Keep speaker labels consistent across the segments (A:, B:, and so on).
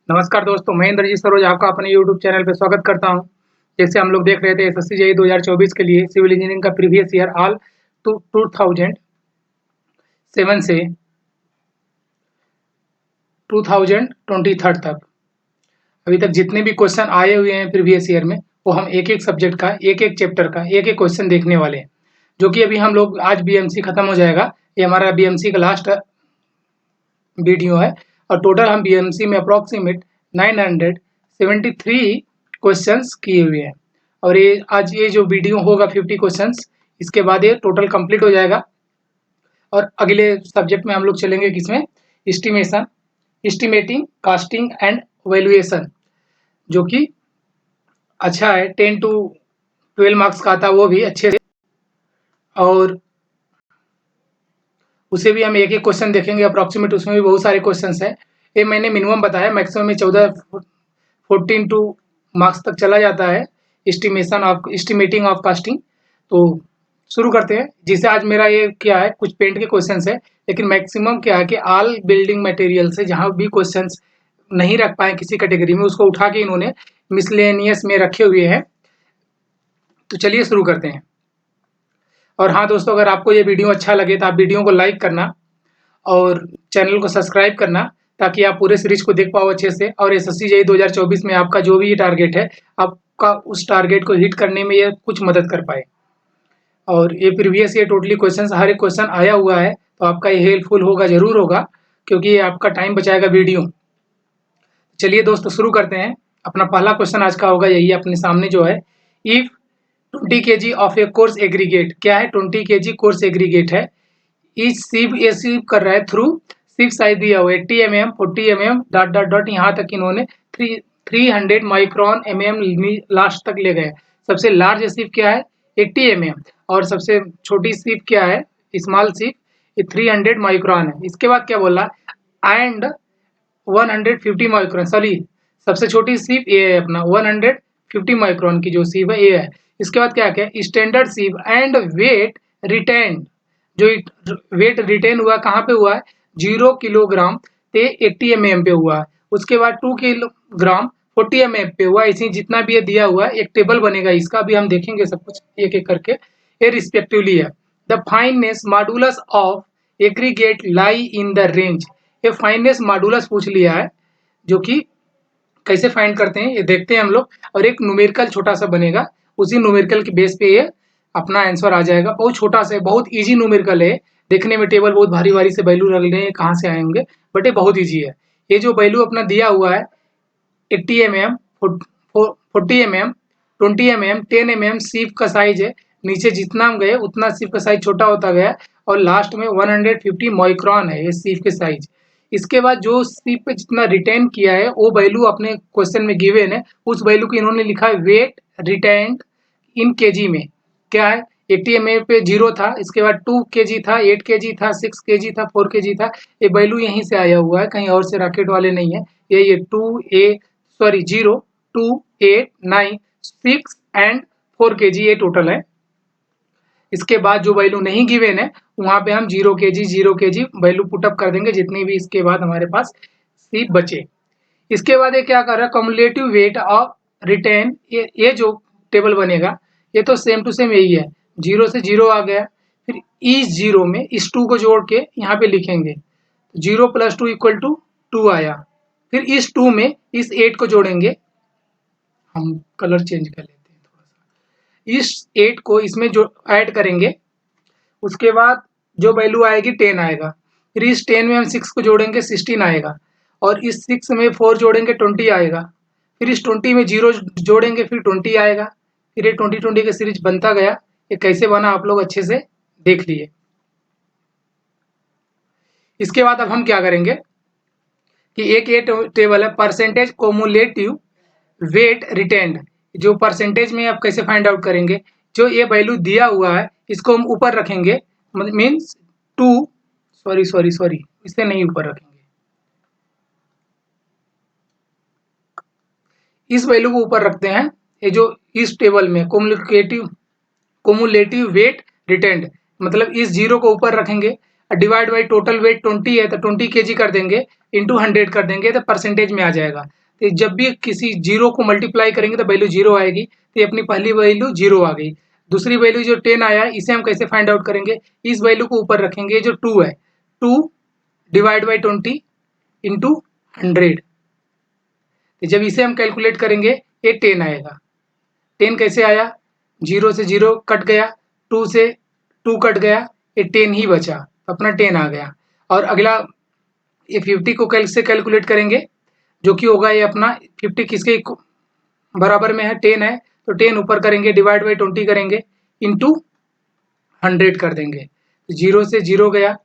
A: नमस्कार दोस्तों, मैं इंद्रजीत सरोज आपका अपने यूट्यूब चैनल पे स्वागत करता हूं। जैसे हम लोग देख रहे थे एसएससी जेईई 2024 के लिए सिविल इंजीनियरिंग का प्रीवियस ईयर ऑल 2007 से 2023 तक अभी तक जितने भी क्वेश्चन आए हुए हैं प्रीवियस ईयर में, वो हम एक एक सब्जेक्ट का, एक एक चैप्टर का, एक एक क्वेश्चन देखने वाले हैं। जो कि अभी हम लोग आज बीएमसी खत्म हो जाएगा। ये हमारा बीएमसी का लास्ट वीडियो है और टोटल हम बीएमसी में अप्रॉक्सीमेट 973 क्वेश्चंस किए हुए हैं। और ये आज ये जो वीडियो होगा 50 क्वेश्चंस, इसके बाद ये टोटल कंप्लीट हो जाएगा। और अगले सब्जेक्ट में हम लोग चलेंगे किसमें, estimation, estimating, casting and valuation, जो कि अच्छा है। 10 to 12 मार्क्स का आता है वो भी अच्छे से, और उसे भी हम एक एक क्वेश्चन देखेंगे अप्रॉक्सीमेट। उसमें भी बहुत सारे क्वेश्चंस हैं। ये मैंने मिनिमम बताया, मैक्सिमम में 14 टू मार्क्स तक चला जाता है एस्टिमेटिंग ऑफ कास्टिंग। तो शुरू करते हैं। जिसे आज मेरा ये क्या है, कुछ पेंट के क्वेश्चंस है, लेकिन मैक्सिमम क्या है कि ऑल बिल्डिंग मटेरियल से जहाँ भी क्वेश्चंस नहीं रख पाए किसी कैटेगरी में, उसको उठा के इन्होंने मिसलेनियस में रखे हुए हैं। तो चलिए शुरू करते हैं। और हाँ दोस्तों, अगर आपको ये वीडियो अच्छा लगे तो आप वीडियो को लाइक करना और चैनल को सब्सक्राइब करना, ताकि आप पूरे सीरीज को देख पाओ अच्छे से। और एसएससी जेईई 2024 में आपका जो भी टारगेट है, आपका उस टारगेट को हिट करने में ये कुछ मदद कर पाए। और ये प्रीवियस ये टोटली क्वेश्चंस, हर एक क्वेश्चन आया हुआ है, तो आपका ये हेल्पफुल होगा, जरूर होगा, क्योंकि ये आपका टाइम बचाएगा वीडियो। चलिए दोस्तों शुरू करते हैं। अपना पहला क्वेश्चन आज का होगा यही अपने सामने जो है, if 20 kg of a coarse aggregate. क्या है, 20 kg कोर्स एग्रीगेट है। इस सिव ये सिव कर रहा है थ्रू सिव साइज दिया हुआ है 80 mm 40 mm dot dot dot, यहाँ तक इन्होंने 300 माइक्रोन लास्ट तक ले गए। सबसे लार्ज सिव क्या है, 80 mm, और सबसे छोटी सिव क्या है, स्मॉल सिव, ये 300 माइक्रोन है। इसके बाद क्या बोला, एंड 150 माइक्रोन, सॉरी सबसे छोटी सिव ये है अपना 150 माइक्रोन की जो सिव है ये है। इसके बाद क्या क्या, standard sieve and weight retain, जो वेट रिटेन हुआ कहाँ पे हुआ है, 0 किलोग्राम पे 80 mm पे हुआ है। उसके बाद 2 किलोग्राम 40 mm पे हुआ। इसी जितना भी ये दिया हुआ है, एक टेबल बनेगा इसका, भी हम देखेंगे सब कुछ एक एक करके, ये रिस्पेक्टिवली है। The fineness modulus of aggregate lie in the range. ये फाइननेस मॉडुलस पूछ लिया है, जो कि कैसे फाइंड करते हैं ये देखते हैं हम लोग। और एक न्यूमेरिकल छोटा सा बनेगा, उसी न्यूमेरिकल के बेस पे ये अपना आंसर आ जाएगा। बहुत छोटा सा है, बहुत इजी न्यूमेरिकल है। देखने में टेबल बहुत भारी भारी से वैल्यू लग रहे हैं, कहाँ से आए होंगे, बट ये बहुत इजी है। ये जो वैल्यू अपना दिया हुआ है 80 mm 40 mm 20 mm 10 mm सीप का साइज है। नीचे जितना हम गए उतना सीप का साइज छोटा होता गया, और लास्ट में 150 माइक्रोन है ये सीप के साइज। इसके बाद जो सीप पे जितना रिटेन किया है वो वैल्यू अपने क्वेश्चन में गिवन है, उस वैल्यू को इन्होंने लिखा है वेट रिटेन इन केजी में। क्या है, 80 mm पे 0 था, इसके बाद 2 kg था, 8 kg था, 6 kg था, 4 kg था। ये वैल्यू यहीं से आया हुआ है, कहीं और से रॉकेट वाले नहीं है। ये 0 2 8 9 6 एंड 4 kg ये टोटल है। इसके बाद जो वैल्यू नहीं गिवन है, वहां पे हम 0 kg वैल्यू पुटअप कर देंगे, जितनी भी इसके बाद हमारे पास सी बचे। इसके बाद ये क्या कर रहा है, कम्युलेटिव वेट ऑफ रिटेन, ये जो टेबल बनेगा ये तो सेम टू सेम यही है। 0 से 0 आ गया, फिर इस 0 में इस 2 को जोड़ के यहाँ पे लिखेंगे, 0 + 2 = 2 आया। फिर इस 2 में इस 8 को जोड़ेंगे, हम कलर चेंज कर लेते हैं थोड़ा सा, इस 8 को इसमें जो ऐड करेंगे, उसके बाद जो वैल्यू आएगी 10 आएगा। फिर इस 10 में हम 6 को जोड़ेंगे, 16 आएगा, और इस 6 में 4 जोड़ेंगे, 20 आएगा। फिर इस 20 में 0 जोड़ेंगे, फिर 20 आएगा। फिर ये 20 का सीरीज बनता गया। ये कैसे बना आप लोग अच्छे से देख लिए। इसके बाद अब हम क्या करेंगे कि एक ये टेबल है, परसेंटेज कोमुलेटिव वेट रिटेन्ड। जो परसेंटेज में आप कैसे फाइंड आउट करेंगे, जो ये वैल्यू दिया हुआ है इसको हम ऊपर रखेंगे, मीन्स 2 सॉरी इसे नहीं ऊपर रखेंगे, इस वैल्यू को ऊपर रखते हैं। ये जो इस टेबल में कोमुलेटिव वेट रिटेन्ड, मतलब इस 0 को ऊपर रखेंगे, डिवाइड बाई टोटल वेट 20 है तो 20 kg कर देंगे, इंटू 100 कर देंगे तो परसेंटेज में आ जाएगा। तो जब भी किसी जीरो को मल्टीप्लाई करेंगे तो वैल्यू जीरो आएगी, तो ये अपनी पहली वैल्यू जीरो आ गई। दूसरी वैल्यू जो 10 आया इसे हम कैसे फाइंड आउट करेंगे, इस वैल्यू को ऊपर रखेंगे, जो 2 है 2 डिवाइड बाई 20 इंटू 100, तो जब इसे हम कैलकुलेट करेंगे ये 10 आएगा। 10 कैसे आया, जीरो से जीरो कट गया, 2 से 2 कट गया, ये 10 ही बचा, अपना 10 आ गया। और अगला ये 50 को कैसे कैलकुलेट करेंगे, जो कि होगा ये अपना 50 किसके बराबर में है, 10 है, तो 10 ऊपर करेंगे, डिवाइड बाई 20 करेंगे, इंटू 100 कर देंगे। तो जीरो से जीरो गया,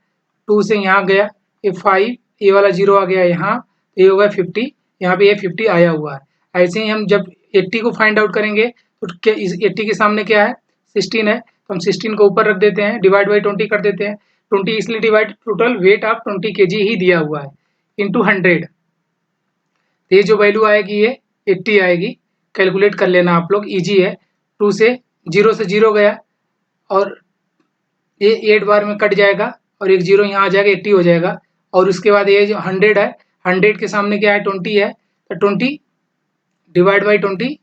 A: 2 से यहाँ गया, ये 5, ये वाला जीरो आ गया यहाँ, तो ये होगा 50, यहाँ पे ये 50 आया हुआ है। ऐसे ही हम जब 80 को फाइंड आउट करेंगे तो क्या इस 80 के सामने क्या है, 16 है, तो हम 16 को ऊपर रख देते हैं, डिवाइड बाई 20 कर देते हैं। 20 इसलिए divide, total weight of 20 kg ही दिया हुआ है, इंटू 100, तो ये जो वैल्यू आएगी ये 80 आएगी। कैलकुलेट कर लेना आप लोग, ईजी है। 2 से जीरो गया और ये 8 बार में कट जाएगा और एक जीरो यहाँ आ जाएगा, 80 हो जाएगा। और उसके बाद ये जो 100 है, 100 के सामने क्या है, 20 है, तो 20 डिवाइड बाई 20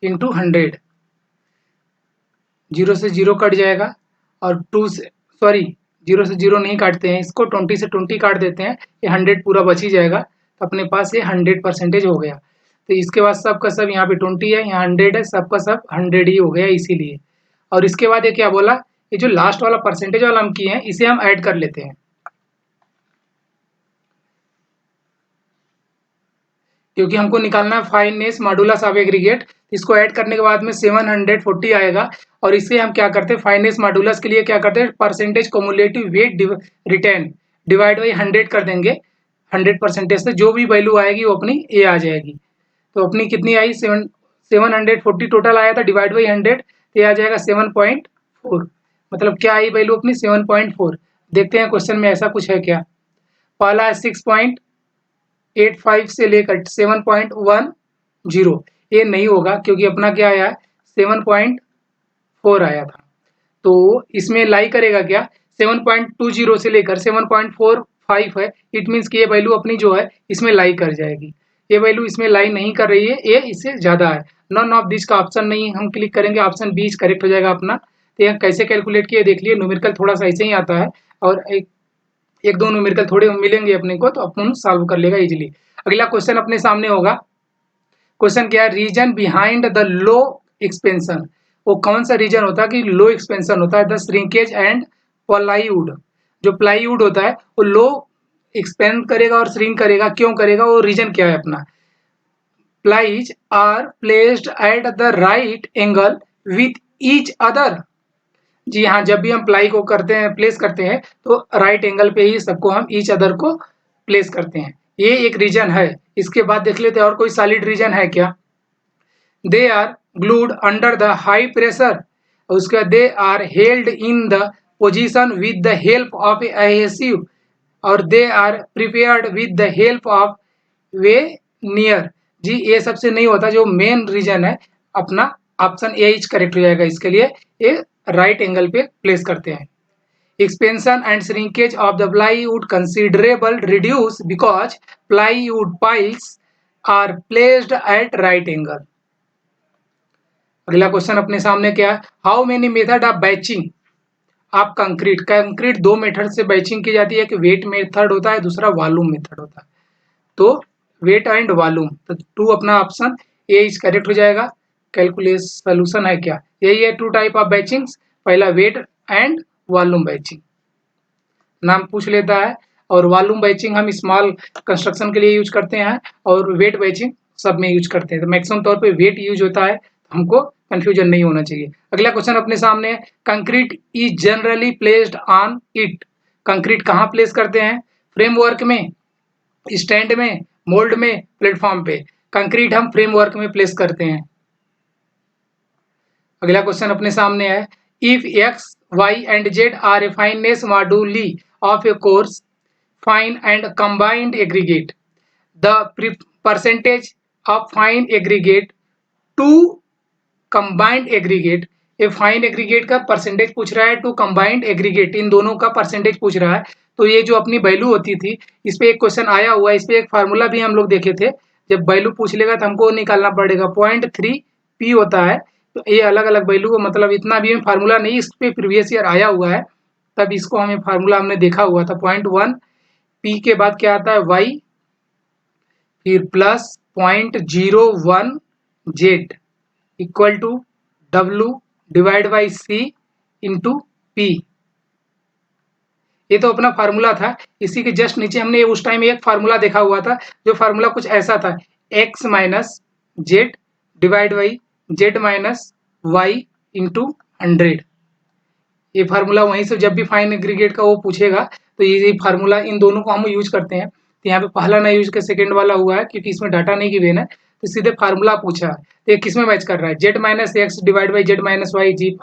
A: इंटू 100, जीरो से जीरो कट जाएगा और 2 से सॉरी जीरो से जीरो नहीं काटते हैं इसको, 20 से 20 काट देते हैं, ये 100 पूरा बच ही जाएगा, तो अपने पास ये 100% हो गया। तो इसके बाद सबका सब यहाँ पे 20 है, यहाँ 100 है, सबका सब 100 ही हो गया इसीलिए। और इसके बाद ये क्या बोला, ये जो लास्ट वाला परसेंटेज वाला हम किए हैं इसे हम ऐड कर लेते हैं, क्योंकि हमको निकालना है फाइननेस मॉडुलस ऑफ एग्रीगेट। इसको ऐड करने के बाद में 740 आएगा। और इसे हम क्या करते हैं, फाइननेस मॉडुलस के लिए क्या करते हैं, percentage cumulative weight return divide by 100 कर देंगे। 100% से जो भी वैल्यू आएगी वो अपनी ए आ जाएगी। तो अपनी कितनी आई, 740 टोटल आया था, डिवाइड बाई 100, ये आ जाएगा 7.4। मतलब क्या आई वैल्यू अपनी, 7.4। देखते हैं क्वेश्चन में ऐसा कुछ है क्या। पहला है 6.85 से लेकर 7.10, ये नहीं होगा क्योंकि अपना क्या आया, 7.4 आया था। तो इसमें लाई करेगा क्या, 7.20 से लेकर 7.45 है, इट मीन्स कि ये वैल्यू अपनी जो है इसमें लाई कर जाएगी। ये वैल्यू इसमें लाई नहीं कर रही है, ये इससे ज़्यादा है। नन ऑफ दिस का ऑप्शन नहीं, हम क्लिक करेंगे, ऑप्शन बी करेक्ट हो जाएगा अपना। तो यह कैसे कैलकुलेट किए देख लिए, न्यूमेरिकल थोड़ा सा ऐसे ही आता है, और एक दो न्यूमेरिकल थोड़े मिलेंगे अपने को तो अपन सॉल्व कर लेगा इजीली। अगला क्वेश्चन अपने सामने होगा। क्वेश्चन क्या है, reason behind the low expansion. वो कौन सा रीजन होता है कि लो एक्सपेंशन होता है, द श्रिंकेज एंड प्लाईवुड। जो प्लाईवुड होता है वो लो एक्सपेंड करेगा और श्रिंक करेगा, क्यों करेगा, वो रीजन क्या है अपना। Plies are placed at the right angle with each other. जी हाँ, जब भी हम प्लाई को करते हैं, प्लेस करते हैं, तो राइट एंगल पे ही सबको हम ईच अदर को प्लेस करते हैं, ये एक रीजन है। इसके बाद देख लेते हैं और कोई सॉलिड रीजन है क्या। They are glued under the high pressure, उसके बाद they are held in the position with the help of adhesive, और they are prepared with the help of veneer. जी ये सबसे नहीं होता, जो मेन रीजन है अपना ऑप्शन ए इज करेक्ट हो जाएगा इसके लिए, ये राइट एंगल पे प्लेस करते हैं। Expansion and shrinkage of the plywood considerable reduce because plywood piles are placed at right angle. अगला क्वेश्चन अपने सामने क्या है, how many method of batching of concrete. Concrete दो मेथड से बैचिंग की जाती है, कि वेट मेथड होता है, दूसरा वॉल्यूम मेथड होता है। तो वेट एंड वॉल्यूम, तो 2 अपना ऑप्शन ए इज करेक्ट हो जाएगा। कैलकुलेट सोल्यूशन है क्या, यही है 2 टाइप ऑफ बैचिंग, पहला वेट एंड वॉल्यूम बैचिंग नाम पूछ लेता है। और वॉल्यूम बैचिंग हम स्मॉल कंस्ट्रक्शन के लिए यूज करते हैं, और वेट बैचिंग सब में यूज करते हैं। तो मैक्सिमम तौर पे वेट यूज होता है, हमको कंफ्यूजन नहीं होना चाहिए। अगला क्वेश्चन अपने सामने है, concrete is generally placed on it. Concrete कहाँ प्लेस करते हैं, फ्रेमवर्क में, स्टैंड में, मोल्ड में, प्लेटफॉर्म पे। कंक्रीट हम फ्रेमवर्क में प्लेस करते हैं। अगला क्वेश्चन अपने सामने है, if x y and z are a fineness moduli of a coarse fine and combined aggregate, the percentage of fine aggregate to combined aggregate ये फाइन एग्रीगेट का परसेंटेज पूछ रहा है टू कंबाइंड एग्रीगेट, इन दोनों का परसेंटेज पूछ रहा है। तो ये जो अपनी वैल्यू होती थी, इस पे एक क्वेश्चन आया हुआ है, इस पे एक फार्मूला भी हम लोग देखे थे। जब वैल्यू पूछ लेगा तो हमको निकालना पड़ेगा 0.3 पी होता है। तो ये अलग अलग वैल्यू को मतलब इतना भी फार्मूला नहीं, इस पे प्रीवियस ईयर आया हुआ है, तब इसको हमें फार्मूला हमने देखा हुआ था। 0.1 पी के बाद क्या आता है वाई, फिर प्लस 0.01 जेड इक्वल टू डब्ल्यू divide by c into p. ये तो अपना फार्मूला था। इसी के जस्ट नीचे हमने उस टाइम एक फार्मूला देखा हुआ था, जो फार्मूला कुछ ऐसा था, x minus z divide by z minus y into 100। ये फार्मूला वहीं से जब भी फाइन एग्रीगेट का वो पूछेगा तो ये फार्मूला इन दोनों को हम यूज करते हैं। तो यहाँ पे पहला ना यूज कर सेकेंड वाला हुआ है, क्योंकि इसमें डाटा नहीं गिवन है, तो सीधे फार्मूला पूछा। तो ये किस में मैच कर रहा है, z minus x divide by z minus y जी,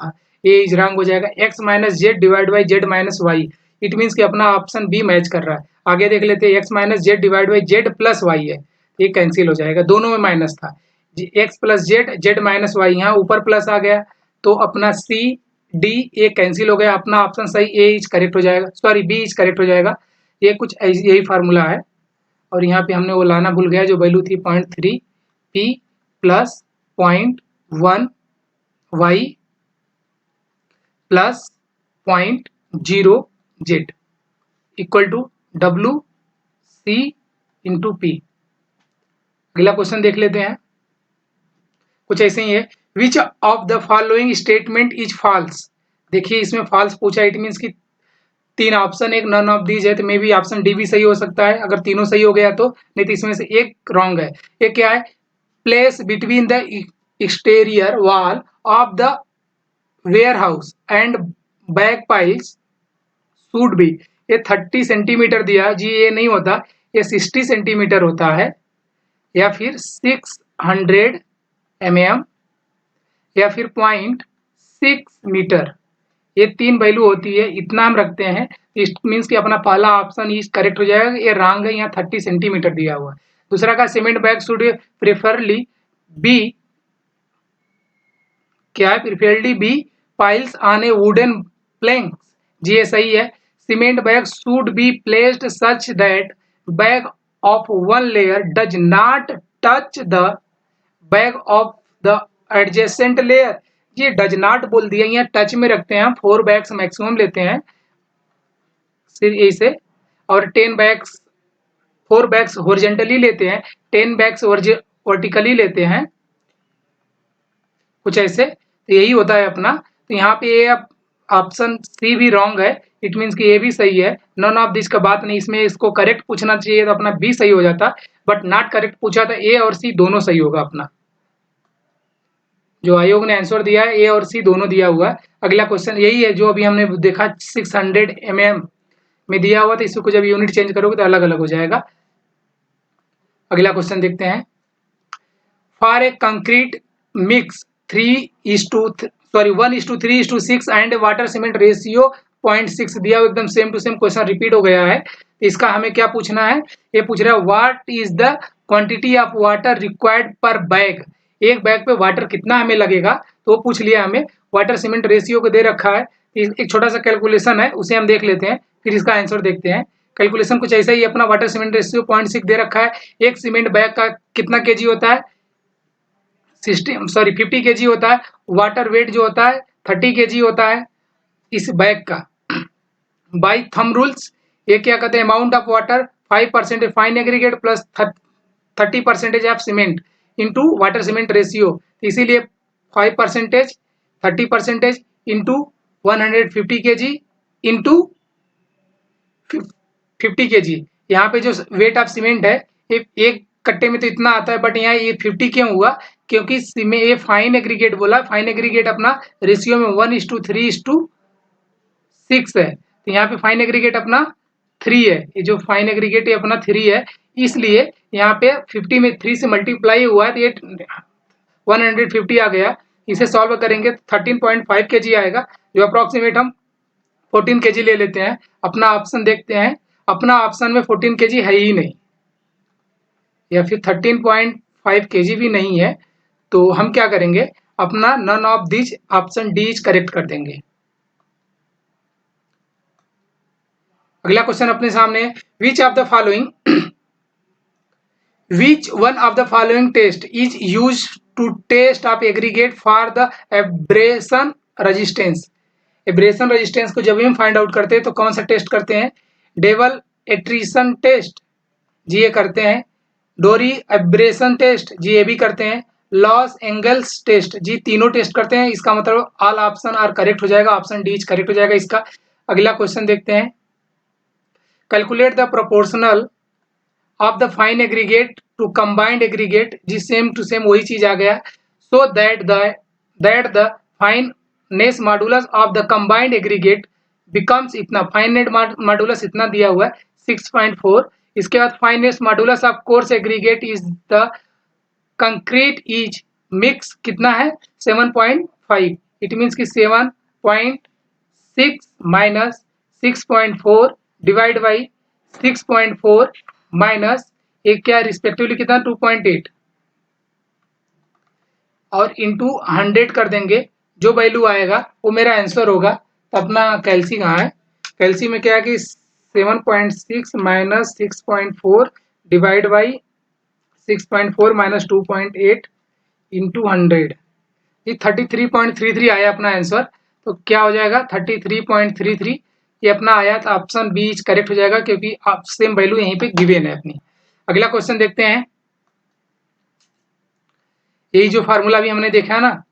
A: ये रंग हो जाएगा x minus z divide by z minus y. It means कि अपना ऑप्शन बी मैच कर रहा है। आगे देख लेते हैं, x minus z divide by z plus y है, ये कैंसिल हो जाएगा, दोनों में माइनस था। X plus z z minus y, यहाँ ऊपर प्लस आ गया, तो अपना सी डी ए कैंसिल हो गया, अपना ऑप्शन सही ए इज करेक्ट हो जाएगा, सॉरी बी इज करेक्ट हो जाएगा। ये कुछ यही फार्मूला है। और यहाँ पे हमने वो लाना भूल गया, जो वैल्यू थी 0.3 p plus 0.1 y plus 0.0 z equal to डब्ल्यू सी इंटू पी। अगला क्वेश्चन देख लेते हैं, कुछ ऐसे ही है। Which of the following statement is false. देखिए इसमें फॉल्स पूछा, इट मीन्स कि तीन ऑप्शन, एक नन ऑफ दीज है, तो मे बी ऑप्शन डी भी सही हो सकता है अगर तीनों सही हो गया तो, नहीं तो इसमें से एक रॉन्ग है। ये क्या है, place between the exterior wall of the warehouse and back piles should be. ये 30 सेंटीमीटर दिया जी, ये नहीं होता, ये 60 सेंटीमीटर होता है, या फिर 600 mm, या फिर 0.6 मीटर। ये तीन वैल्यू होती है, इतना हम रखते हैं। इट मीन्स कि अपना पहला ऑप्शन इज करेक्ट हो जाएगा, ये रॉन्ग है, यहाँ 30 सेंटीमीटर दिया हुआ है। दूसरा का cement bag should preferably be, क्या है, preferably be piles on a wooden planks, जी ये सही है। Cement bag should be placed such that bag of one layer does not touch the bag of the adjacent layer. ये does not बोल दिया, यहाँ टच में रखते हैं हम, 4 बैग्स मैक्सिमम लेते हैं सिर्फ से, और 10 बैग्स, 4 बैग्स हॉरिजॉन्टली लेते हैं, 10 बैग्स वर्टिकली लेते हैं, कुछ ऐसे। तो यही होता है अपना। तो यहाँ पे ये ऑप्शन सी भी रॉन्ग है, इट मीन्स कि ये भी सही है, नन ऑफ दिस का बात नहीं, इसमें इसको करेक्ट पूछना चाहिए तो अपना बी सही हो जाता, बट नॉट करेक्ट पूछा था, ए और सी दोनों सही होगा अपना। जो आयोग ने आंसर दिया है ए और सी दोनों दिया हुआ है। अगला क्वेश्चन यही है जो अभी हमने देखा 600 mm में दिया हुआ था, इसको जब यूनिट चेंज करोगे तो अलग अलग हो जाएगा। अगला क्वेश्चन देखते हैं, for a concrete mix 1:3:6 and water cement ratio 0.6 दिया हुआ, एकदम same to same question repeat हो गया है। इसका हमें क्या पूछना है, ये पूछ रहा है what is the quantity of water required पर बैग। एक बैग पे वाटर कितना हमें लगेगा, तो वो पूछ लिया हमें। वाटर सीमेंट रेशियो को दे रखा है, एक छोटा सा कैलकुलेशन है, उसे हम देख लेते हैं, फिर इसका आंसर देखते हैं। कैलकुलेशन कुछ ऐसा ही, अपना वाटर सीमेंट रेशियो 0.6 दे रखा है। एक सीमेंट बैग का कितना केजी होता है, 50 केजी होता है। वाटर वेट जो होता है 30 केजी होता है इस बैग का। बाई थंब रूल्स, ये क्या कहते हैं, amount of water 5% fine aggregate plus 30% of cement into water cement ratio, इसीलिए 5%, 30% इंटू 150 केजी इंटू 50 केजी। यहाँ पे जो वेट ऑफ सीमेंट है, एक कट्टे में तो इतना आता है, बट यहाँ ये 50 क्यों हुआ, क्योंकि ये फाइन एग्रीगेट बोला, फाइन एग्रीगेट अपना रेशियो में 1:3:6 है, तो यहाँ पे फाइन एग्रीगेट अपना 3 है, ये जो फाइन एग्रीगेट है अपना 3 है, इसलिए यहाँ पे 50 में 3 से मल्टीप्लाई हुआ है, तो ये 150 आ गया। इसे सॉल्व करेंगे 13.5 केजी आएगा, जो अप्रोक्सीमेट हम 14 केजी ले लेते हैं। अपना ऑप्शन देखते हैं, अपना ऑप्शन में 14 केजी है ही नहीं, या फिर 13.5 केजी भी नहीं है, तो हम क्या करेंगे, अपना none of this option d is correct कर देंगे। अगला क्वेश्चन अपने सामने, which of the following Which one of the following test is used to test of aggregate for the abrasion resistance? Abrasion resistance को जब भी हम फाइंड आउट करते हैं तो कौन सा टेस्ट करते हैं? डेवल एट्रीशन टेस्ट, जी ये करते हैं। डोरी एब्रेशन टेस्ट, जी ये भी करते हैं। लॉस एंगल्स टेस्ट, जी तीनों टेस्ट करते हैं। इसका मतलब ऑल ऑप्शन आर करेक्ट हो जाएगा, ऑप्शन डी करेक्ट हो जाएगा इसका। अगला क्वेश्चन देखते हैं, calculate the proportional of the fine aggregate to combined aggregate, जी सेम टू सेम वही चीज आ गया। So that the fineness modulus of the combined aggregate becomes इतना, फाइननेस मॉडुलस इतना दिया हुआ है 6.4। इसके बाद fineness modulus of coarse aggregate is the concrete is mix कितना है? 7.5। इट मीन्स कि 7.6 माइनस 6.4 डिवाइड बाई 6.4 माइनस एक क्या रिस्पेक्टिवली कितना 2.8 और इंटू 100 कर देंगे। जो वैल्यू आएगा वो मेरा आंसर होगा। तो अपना कैल्सी कहाँ है? कैल्सी में क्या है कि 7.6 minus 6.4 divide by 6.4 minus 2.8 into 100, ये 33.33 आया अपना आंसर। तो क्या हो जाएगा 33.33, ये अपना आया था ऑप्शन बी करेक्ट हो जाएगा क्योंकि आप सेम वैल्यू यहीं पे गिवन है अपनी। अगला क्वेश्चन देखते हैं, यही जो फार्मूला भी हमने देखा है ना,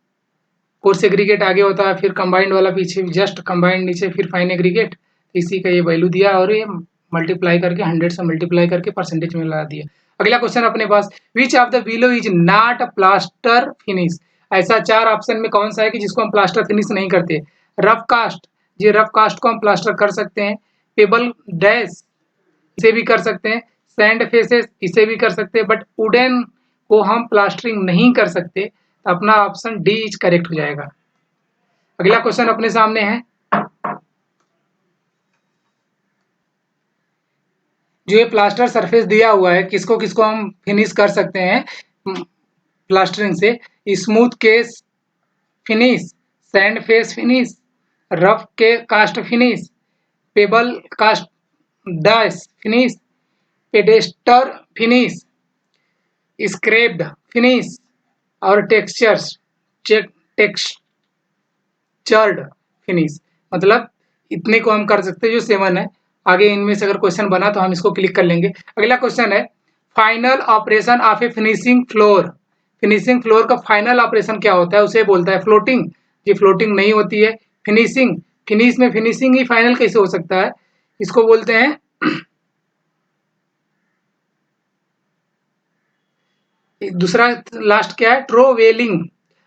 A: कोर्स एग्रीगेट आगे होता है, फिर कंबाइंड वाला पीछे, जस्ट कंबाइंड नीचे, फिर फाइन एग्रीगेट, इसी का ये वैल्यू दिया और ये मल्टीप्लाई करके 100 से मल्टीप्लाई करके परसेंटेज में लगा दिया। अगला क्वेश्चन अपने पास, which of the below is not plaster finish? ऐसा 4 ऑप्शन में कौन सा है कि जिसको हम प्लास्टर फिनिश नहीं करते? रफ कास्ट, जी रफ कास्ट को हम प्लास्टर कर सकते हैं। पेबल डैश इसे भी कर सकते हैं। सैंड फेसेस इसे भी कर सकते हैं, बट वुडन को हम प्लास्टरिंग नहीं कर सकते। तो अपना ऑप्शन डी इज करेक्ट हो जाएगा। अगला क्वेश्चन अपने सामने है, जो ये प्लास्टर सरफेस दिया हुआ है किसको किसको हम फिनिश कर सकते हैं प्लास्टरिंग से? Smooth case finish, sand face finish, rough के cast finish, pebble cast dash finish, पेडेस्टर फिनिश, स्क्रैप्ड फिनिश और टेक्सचर्ड फिनिश। मतलब इतने को हम कर सकते हैं जो 7 है। आगे इनमें से अगर क्वेश्चन बना तो हम इसको क्लिक कर लेंगे। अगला क्वेश्चन है, final operation of A finishing floor. Finishing floor का फाइनल ऑपरेशन क्या होता है? उसे बोलता है फ्लोटिंग। ये फ्लोटिंग नहीं होती है। फिनिशिंग, फिनिश में फिनिशिंग ही फाइनल कैसे हो सकता है? इसको बोलते हैं दूसरा लास्ट क्या है? ट्रोवेलिंग।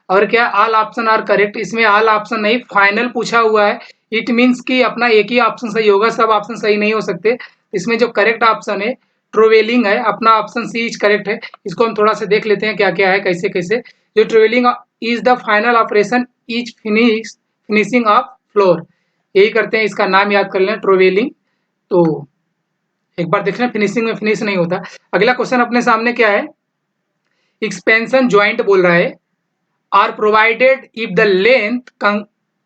A: और क्या ऑल ऑप्शन आर करेक्ट? इसमें ऑल ऑप्शन नहीं, फाइनल पूछा हुआ है। इट मीन्स कि अपना एक ही ऑप्शन सही होगा, सब ऑप्शन सही नहीं हो सकते। इसमें जो करेक्ट ऑप्शन है ट्रोवेलिंग है, अपना ऑप्शन सी इज करेक्ट है। इसको हम थोड़ा सा देख लेते हैं क्या क्या है, कैसे कैसे। जो troweling is the final operation is finishing of floor, यही करते हैं। इसका नाम याद कर लें, ट्रोवेलिंग। तो एक बार देख लें, फिनिशिंग में फिनिश नहीं होता। अगला क्वेश्चन अपने सामने क्या है, एक्सपेंशन ज्वाइंट बोल रहा है, are provided if the length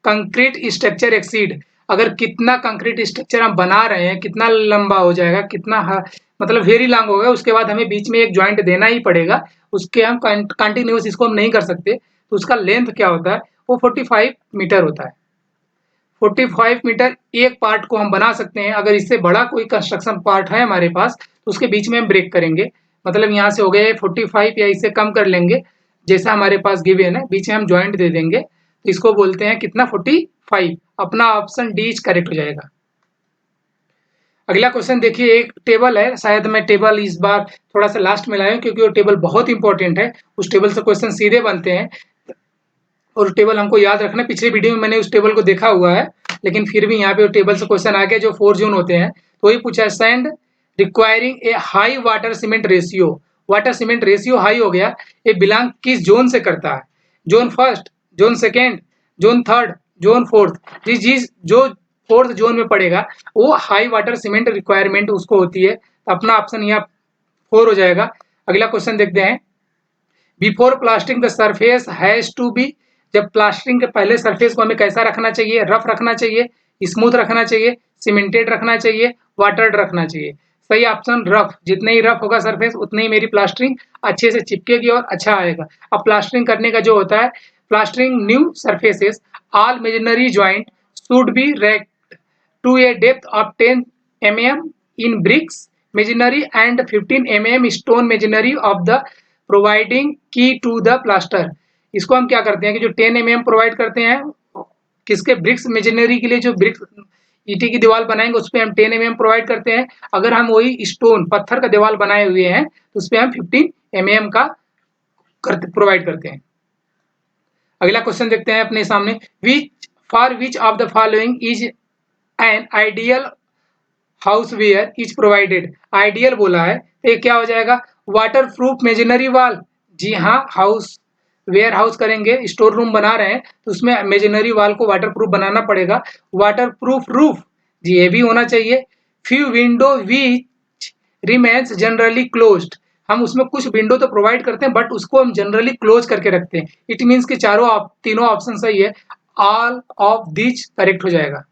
A: concrete structure exceed. अगर कितना कंक्रीट स्ट्रक्चर हम बना रहे हैं, कितना लंबा हो जाएगा, कितना मतलब वेरी लॉन्ग होगा, उसके बाद हमें बीच में एक ज्वाइंट देना ही पड़ेगा। उसके हम कंटिन्यूस इसको हम नहीं कर सकते। तो उसका लेंथ क्या होता है? वो 45 मीटर होता है। 45 मीटर एक पार्ट को हम बना सकते हैं। अगर इससे बड़ा कोई कंस्ट्रक्शन पार्ट है हमारे पास तो उसके बीच में हम ब्रेक करेंगे। मतलब यहाँ से हो गए 45 या इससे कम कर लेंगे, जैसा हमारे पास गिवन है, बीच में हम ज्वाइंट दे देंगे। तो इसको बोलते हैं कितना? 45। अपना ऑप्शन डी करेक्ट हो जाएगा। अगला क्वेश्चन देखिए, एक टेबल है, शायद मैं टेबल इस बार थोड़ा सा लास्ट में लाया हूं क्योंकि वो टेबल बहुत इंपॉर्टेंट है। उस टेबल से क्वेश्चन सीधे बनते हैं और टेबल हमको याद रखना। पिछले वीडियो में मैंने उस टेबल को देखा हुआ है, लेकिन फिर भी यहाँ पे टेबल से क्वेश्चन आ गया जो 4 जोन होते हैं। तो वही पूछा है, sand requiring a high water cement ratio. Water cement ratio high हो गया, ये बिलोंग किस जोन से करता है? Zone first, zone second, zone third, zone fourth. जिस जो फोर्थ जोन में पड़ेगा वो हाई वाटर सीमेंट रिक्वायरमेंट उसको होती है। अपना ऑप्शन यहाँ 4 हो जाएगा। अगला क्वेश्चन देखते हैं, before plastering the surface has to be जब प्लास्टरिंग के पहले सरफेस को हमें कैसा रखना चाहिए, रफ रखना चाहिए, स्मूथ रखना चाहिए, सीमेंटेड रखना चाहिए, वाटर्ड रखना चाहिए। सही ऑप्शन रफ। जितने ही रफ होगा सरफेस उतनी ही मेरी प्लास्टरिंग अच्छे से चिपकेगी और अच्छा आएगा। अब प्लास्टरिंग करने का जो होता है, plastering new surfaces all masonry joint should be raked to a depth of 10 mm in bricks masonry and 15 mm stone masonry of the providing key to the plaster। इसको हम क्या करते हैं कि जो 10 mm प्रोवाइड करते हैं किसके, ब्रिक्स मेजनरी के लिए, जो ब्रिक्स ईटी की दीवार बनाएंगे उस पर हम 10 mm प्रोवाइड करते हैं। अगर हम वही स्टोन पत्थर का दीवार बनाए हुए हैं तो उस पर हम 15 mm का प्रोवाइड करते हैं। अगला क्वेश्चन देखते हैं अपने सामने, which of the following is an ideal house where is provided. Ideal बोला है तो ये क्या हो जाएगा, वाटर प्रूफ मेजनरी वॉल। जी हाँ, हाउस वेयर हाउस करेंगे, स्टोर रूम बना रहे हैं तो उसमें मेजनरी वॉल को वाटर प्रूफ बनाना पड़ेगा। वाटर प्रूफ रूफ, जी ये भी होना चाहिए। Few window which remains generally closed, हम उसमें कुछ विंडो तो प्रोवाइड करते हैं बट उसको हम जनरली क्लोज करके रखते हैं। इट मीन्स कि तीनों ऑप्शन सही है, ऑल ऑफ दिस करेक्ट हो जाएगा।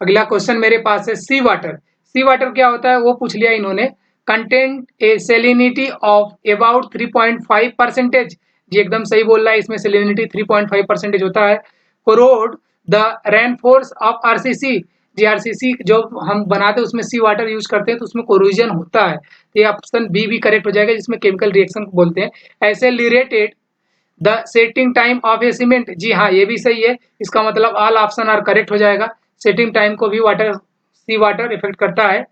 A: अगला क्वेश्चन मेरे पास है सी वाटर। सी वाटर क्या होता है वो पूछ लिया इन्होंने। Content A salinity of about 3.5%, जी एकदम सही बोल रहा है, इसमें सेलिनिटी 3.5% होता है। Corrode the reinforce of RCC, जी आरसीसी जो हम बनाते हैं उसमें सी वाटर यूज करते हैं तो उसमें कोरोजन होता है, तो ये ऑप्शन बी भी करेक्ट हो जाएगा, जिसमें केमिकल रिएक्शन को बोलते हैं। Accelerated the setting time of a cement, जी हाँ ये भी सही है, इसका मतलब ऑल ऑप्शन आर करेक्ट हो जाएगा। सेटिंग टाइम को भी सी वाटर इफेक्ट करता है।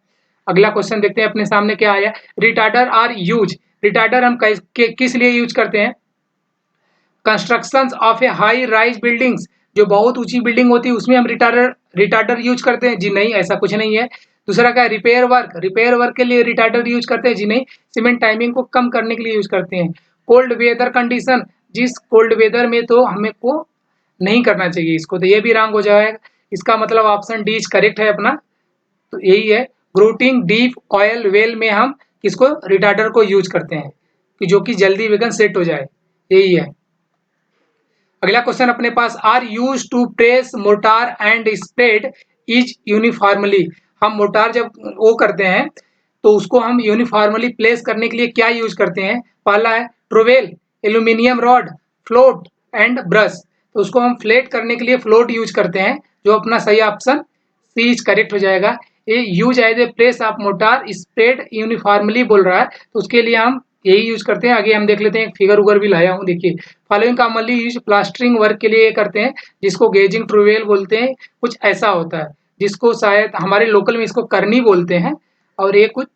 A: अगला क्वेश्चन देखते हैं अपने सामने क्या आया। रिटार्डर आर यूज, रिटार्डर हम किस लिए यूज करते हैं, constructions of A high rise buildings, जो बहुत ऊंची बिल्डिंग होती है उसमें हम रिटार्डर यूज करते हैं, जी नहीं ऐसा कुछ नहीं है। दूसरा क्या है, रिपेयर वर्क के लिए रिटार्डर यूज करते हैं, जी नहीं, सीमेंट टाइमिंग को कम करने के लिए यूज करते हैं। कोल्ड वेदर कंडीशन, जिस कोल्ड वेदर में तो हमें को नहीं करना चाहिए इसको, तो ये भी रॉन्ग हो जाएगा। इसका मतलब ऑप्शन डी करेक्ट है अपना, तो यही है। ग्रोटिंग डीप ऑयल वेल में हम किसको, रिटार्डर को यूज करते हैं कि जो कि जल्दी वेगन सेट हो जाए, यही है। अगला क्वेश्चन अपने पास, are use to press mortar and spread is uniformly, हम मोटार जब वो करते हैं तो उसको हम यूनिफॉर्मली प्लेस करने के लिए क्या यूज करते हैं। पहला है trowel, aluminium rod, float and brush, तो उसको हम फ्लेट करने के लिए फ्लोट यूज करते हैं, जो अपना सही ऑप्शन सी इज करेक्ट हो जाएगा। ये use as a press of mortar spread uniformly बोल रहा है तो उसके लिए हम यही यूज करते हैं। आगे हम देख लेते हैं, फिगर उगर भी लाया हूँ, देखिए following commonly use plastering work के लिए ये करते हैं, जिसको गेजिंग ट्रोवेल बोलते हैं, कुछ ऐसा होता है जिसको शायद हमारे लोकल में इसको करनी बोलते हैं, और ये कुछ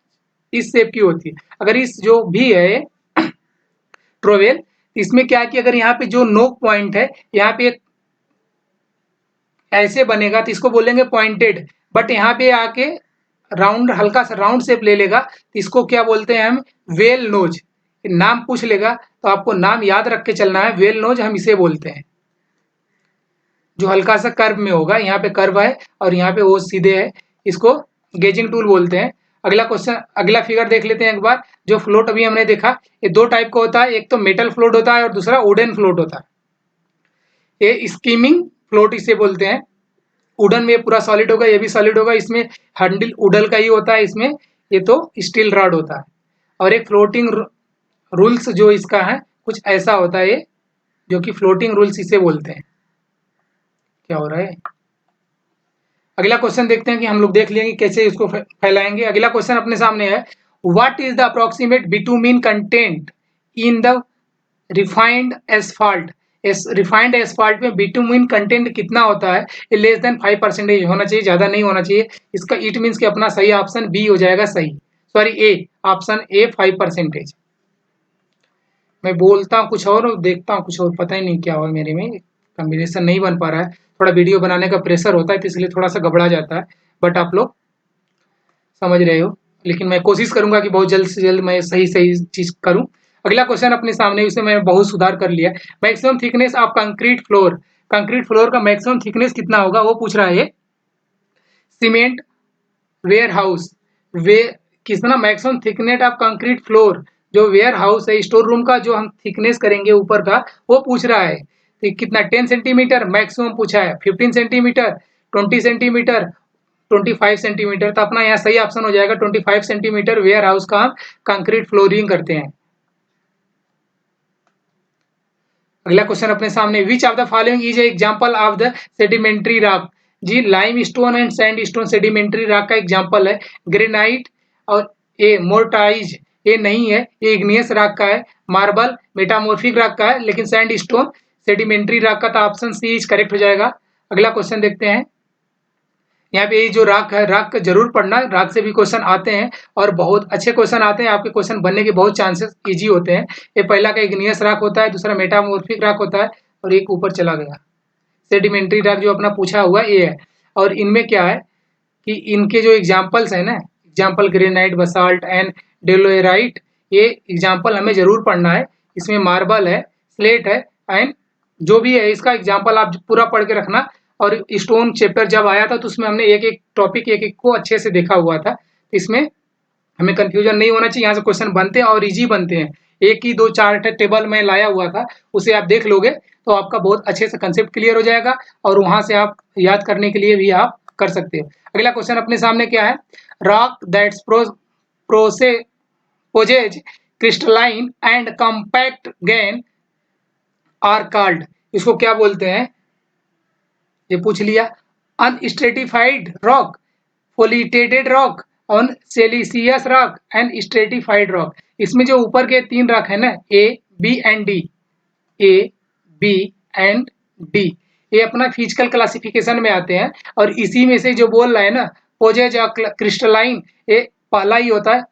A: इस शेप की होती है। अगर इस जो भी है ट्रोवेल, इसमें क्या है कि अगर यहाँ पे जो नोक पॉइंट है यहाँ पे ऐसे बनेगा तो इसको बोलेंगे पॉइंटेड, बट यहाँ पे आके राउंड, हल्का सा राउंड शेप ले लेगा तो इसको क्या बोलते हैं हम, वेल नोज। नाम पूछ लेगा तो आपको नाम याद रख के चलना है, वेल नोज हम इसे बोलते हैं, जो हल्का सा कर्व में होगा, यहाँ पे कर्व है और यहाँ पे वो सीधे है, इसको गेजिंग टूल बोलते हैं। अगला क्वेश्चन, अगला फिगर देख लेते हैं एक बार। जो फ्लोट अभी हमने देखा ये दो टाइप का होता है, एक तो मेटल फ्लोट होता है और दूसरा वुडन फ्लोट होता है। ये स्कीमिंग फ्लोट इसे बोलते हैं। वुडन में पूरा सॉलिड होगा, ये भी सॉलिड होगा, इसमें हैंडल वुडन का ही होता है, इसमें ये तो स्टील रॉड होता है। और एक फ्लोटिंग रूल्स जो इसका है कुछ ऐसा होता है, ये जो कि फ्लोटिंग रूल्स इसे बोलते हैं। क्या हो रहा है, अगला क्वेश्चन देखते हैं कि हम लोग देख लेंगे कैसे इसको फैलाएंगे। अगला क्वेश्चन अपने सामने है, what is the approximate bitumen content in the refined asphalt. Refined asphalt में बिटुमिन कंटेंट कितना होता है, ये लेस देन 5% होना चाहिए, ज्यादा नहीं होना चाहिए। इसका इट मीन्स कि अपना सही ऑप्शन बी हो जाएगा, सही सॉरी ए, ऑप्शन ए 5%। मैं बोलता हूँ कुछ और देखता हूँ कुछ और, पता ही नहीं क्या हुआ, मेरे में कॉम्बिनेशन नहीं बन पा रहा है, थोड़ा वीडियो बनाने का प्रेशर होता है तो इसलिए थोड़ा सा घबरा जाता है, बट आप लोग समझ रहे हो। लेकिन मैं कोशिश करूंगा कि बहुत जल्द से जल्द मैं सही सही चीज करूं। अगला क्वेश्चन अपने सामने, इसे मैंने बहुत सुधार कर लिया। Maximum thickness of concrete floor, concrete floor का मैक्सिमम थिकनेस कितना होगा वो पूछ रहा है। सीमेंट वेयर हाउस, वे कितना maximum thickness of concrete floor, जो वेयर हाउस है स्टोर रूम का जो हम थिकनेस करेंगे ऊपर का, वो पूछ रहा है। तो कितना 10 सेंटीमीटर मैक्सिमम पूछा है, 15 सेंटीमीटर, 20 सेंटीमीटर, 25 सेंटीमीटर। तो अपना यहाँ सही ऑप्शन हो जाएगा 25 सेंटीमीटर वेयर हाउस का हम कंक्रीट फ्लोरिंग करते हैं। अगला क्वेश्चन अपने सामने, which of the following is example of the sedimentary rock. जी limestone and sandstone sedimentary rock का एग्जांपल है। ग्रेनाइट और ए मोर्टाइज ये नहीं है, ये इग्नियस रॉक का है। मार्बल मेटामॉर्फिक रॉक का है, लेकिन सैंड स्टोन सेडिमेंट्री रॉक का, तो ऑप्शन सी इज करेक्ट हो जाएगा। अगला क्वेश्चन देखते हैं। यहाँ पे ये जो राक है, राक जरूर पढ़ना, राक से भी क्वेश्चन आते हैं और बहुत अच्छे क्वेश्चन आते हैं, आपके क्वेश्चन बनने के बहुत चांसेस इजी होते हैं। ये पहला का इग्नियस राक होता है, दूसरा मेटामॉर्फिक राक होता है और एक ऊपर चला गया सेडिमेंट्री राक जो अपना पूछा हुआ ये है। और इनमें क्या है कि इनके जो एग्जाम्पल्स है ना, एग्जाम्पल ग्रेनाइट, बसाल्ट एंड डेलोराइट, ये एग्जाम्पल हमें जरूर पढ़ना है। इसमें मार्बल है, स्लेट है एंड जो भी है इसका एग्जाम्पल आप पूरा पढ़ के रखना। और स्टोन चैप्टर जब आया था तो उसमें हमने एक एक टॉपिक एक एक को अच्छे से देखा हुआ था, इसमें हमें कंफ्यूजन नहीं होना चाहिए। यहाँ से क्वेश्चन बनते हैं और इजी बनते हैं। एक ही दो चार टेबल में लाया हुआ था, उसे आप देख लोगे तो आपका बहुत अच्छे से कंसेप्ट क्लियर हो जाएगा और वहां से आप याद करने के लिए भी आप कर सकते हो। अगला क्वेश्चन अपने सामने क्या है, rock that's possess crystalline and compact grain are called. इसको क्या बोलते हैं, ये पूछ लिया। Unstratified rock, foliated rock, on siliceous rock and stratified rock. इसमें जो ऊपर के तीन रॉक है ना, A B and D, A B and D, ये अपना फिजिकल क्लासिफिकेशन में आते हैं। और इसी में से जो बोल रहा है ना पोजेज क्रिस्टलाइन, ये पहला ही होता है,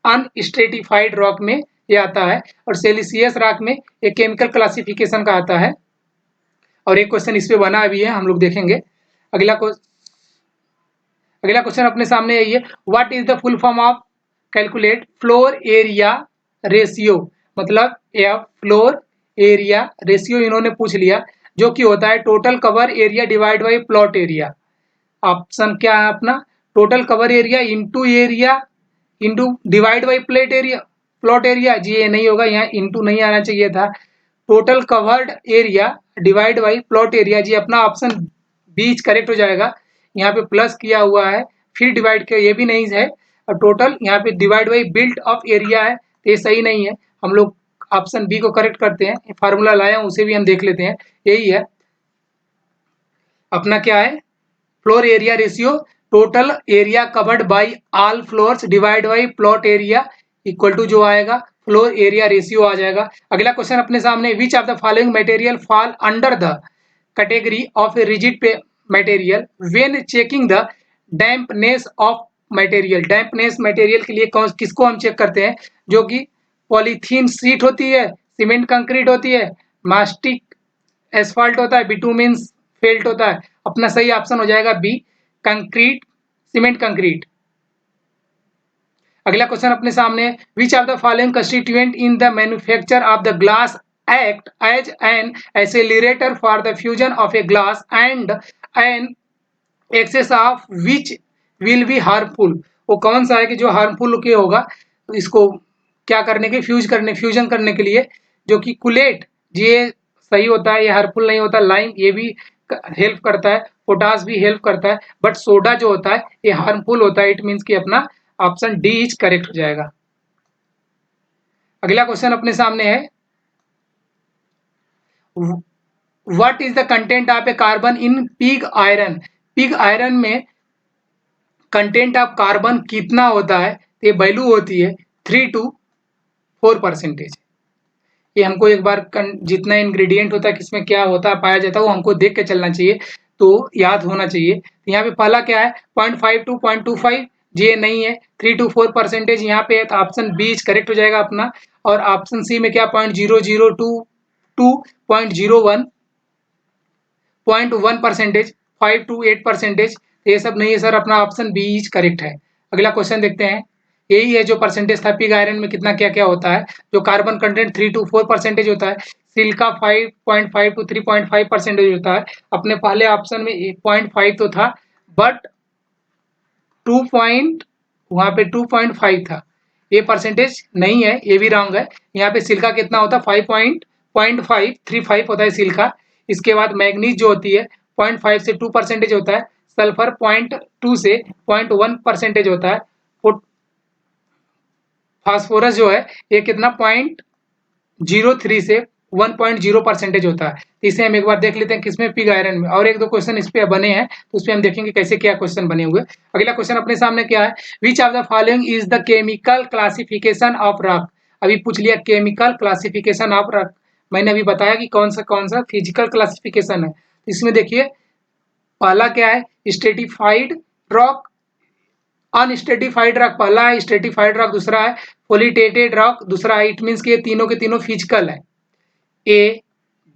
A: अनस्ट्रेटिफाइड रॉक में ये आता है। और सिलिशियस रॉक में ये केमिकल क्लासिफिकेशन का आता है। और एक क्वेश्चन इस पे बना भी है, हम लोग देखेंगे। अगला क्वेश्चन अपने सामने यही है, what is the full form of calculate floor area ratio. मतलब एफ फ्लोर एरिया रेशियो इन्होंने पूछ लिया, जो कि होता है total cover area divide by plot area. Option क्या है अपना, total cover area into divide by plot area. जी ये नहीं होगा, यहाँ इंटू नहीं आना चाहिए था। Total covered area divide by plot area, जी अपना ऑप्शन बी करेक्ट हो जाएगा। यहाँ पे प्लस किया हुआ है, फिर डिवाइड किया, ये भी नहीं है। और टोटल यहाँ पे divide by built of area है, तो ये सही नहीं है। हम लोग ऑप्शन बी को करेक्ट करते हैं। फार्मूला लाया हूँ उसे भी हम देख लेते हैं, यही है अपना क्या है, floor area ratio total area covered by all floors divide by plot area equal to जो आएगा फ्लोर एरिया रेशियो आ जाएगा। अगला क्वेश्चन अपने सामने, which of the following material fall under the category of a rigid material when checking the dampness of material. Dampness material के लिए किसको हम चेक करते हैं, जो कि पॉलीथीन शीट होती है, सीमेंट कंक्रीट होती है, मास्टिक एसफाल्ट होता है, बिटुमिन फेल्ट होता है। अपना सही ऑप्शन हो जाएगा बी, कंक्रीट, सीमेंट कंक्रीट। अगला क्वेश्चन अपने सामने, which of the following constituent in the manufacture of the glass act as an accelerator for the fusion of a glass and an excess of which will be harmful. वो कौन सा है कि जो harmful के होगा, इसको क्या करने के, फ्यूजन करने के लिए, जो कि कुलेट, ये सही होता है, ये हार्मफुल नहीं होता। लाइम ये भी हेल्प करता है, पोटास भी हेल्प करता है, बट सोडा जो होता है ये हार्मफुल होता है। इट मीन्स कि अपना ऑप्शन डी इज करेक्ट हो जाएगा। अगला क्वेश्चन अपने सामने है, what is the content of A carbon in pig iron. Pig iron में कंटेंट ऑफ कार्बन कितना होता है, ये वैल्यू होती है 3 to 4%। ये हमको एक बार जितना इंग्रेडिएंट होता है, किसमें क्या होता है, पाया जाता है, वो हमको देख के चलना चाहिए, तो याद होना चाहिए। तो यहाँ पे पहला क्या है 0.5 to 0.25, ये नहीं है। 3 to 4% यहाँ पे है, तो ऑप्शन बी करेक्ट हो जाएगा अपना। और ऑप्शन सी में क्या 0.0022 to 0.01, 0.1%, 5 to 8%, ये सब नहीं है सर, अपना ऑप्शन बी करेक्ट है। अगला क्वेश्चन देखते हैं, यही है जो परसेंटेज था, पिग आयरन में कितना क्या क्या होता है, जो कार्बन कंटेंट 3 to 4% होता है, सिलिका 5.5 to 3.5% होता है। अपने पहले ऑप्शन में 0.5 तो था, बट 2 वहाँ पे 2.5 था, ये परसेंटेज नहीं है, ये भी रॉन्ग है। यहाँ पे सिलिका कितना होता है 0.535 होता है सिलिका। इसके बाद मैग्नीज जो होती है 0.5 से 2% होता है। सल्फर 0.2 से 0.1% होता है। फास्फोरस जो है ये कितना 0.03 से 1.0% होता है। इसे हम एक बार देख लेते हैं किसमें, पिग आयरन में। और एक दो क्वेश्चन इस पे बने हैं तो उस पे हम देखेंगे कैसे क्या क्वेश्चन बने हुए। अगला क्वेश्चन अपने सामने क्या है, which of the following is the chemical classification of rock. अभी पूछ लिया केमिकल क्लासिफिकेशन ऑफ रॉक, मैंने अभी बताया कि कौन सा फिजिकल क्लासिफिकेशन है। इसमें देखिए पहला क्या है, स्ट्रेटिफाइड रॉक, अनस्ट्रेटिफाइड रॉक पहला है, स्ट्रेटिफाइड रॉक दूसरा है, पोलिटेटेड रॉक दूसरा है। इट मीन्स कि ये तीनों के तीनों फिजिकल है। ए,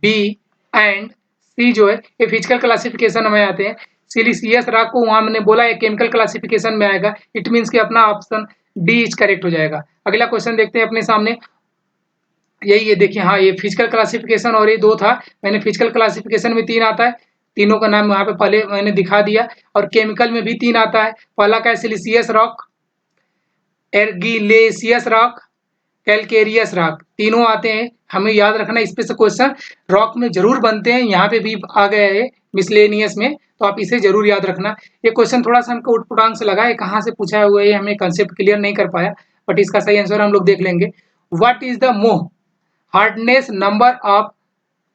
A: बी एंड सी जो है ये फिजिकल क्लासिफिकेशन में आते हैं। सिलिसियस रॉक को वहां मैंने बोला है केमिकल क्लासिफिकेशन में आएगा। इट मीन्स कि अपना ऑप्शन डी इज करेक्ट हो जाएगा। अगला क्वेश्चन देखते हैं अपने सामने, यही है देखिए, हाँ ये फिजिकल क्लासिफिकेशन और ये दो था। मैंने फिजिकल क्लासिफिकेशन में 3 आता है, तीनों का नाम वहाँ पे पहले मैंने दिखा दिया। और केमिकल में भी 3 आता है। पहला का है siliceous rock, argillaceous rock, calcareous rock, तीनों आते हैं। हमें याद रखना इस पे से क्वेश्चन रॉक में जरूर बनते हैं, यहाँ पे भी आ गया है मिसलेनियस में, तो आप इसे जरूर याद रखना। ये क्वेश्चन थोड़ा सा हमको उटपुटांग से लगा है, कहाँ से पूछा हुआ है हमें कंसेप्ट क्लियर नहीं कर पाया, बट इसका सही आंसर हम लोग देख लेंगे। What is the Mohs hardness number of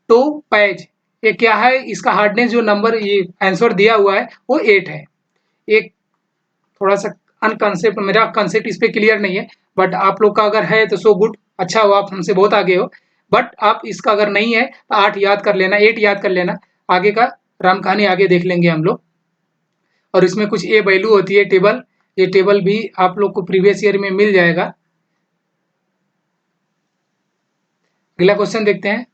A: topaz, ये क्या है, इसका हार्डनेस जो नंबर ये आंसर दिया हुआ है वो 8 है। एक थोड़ा सा अनकॉन्सेप्ट, मेरा कंसेप्ट इस पे क्लियर नहीं है, बट आप लोग का अगर है तो सो गुड, अच्छा हो, आप हमसे बहुत आगे हो। बट आप इसका अगर नहीं है तो 8 याद कर लेना, 8 याद कर लेना। आगे का राम कहानी आगे देख लेंगे हम लोग। और इसमें कुछ ए वैल्यू होती है टेबल, ये टेबल भी आप लोग को प्रीवियस ईयर में मिल जाएगा। अगला क्वेश्चन देखते हैं,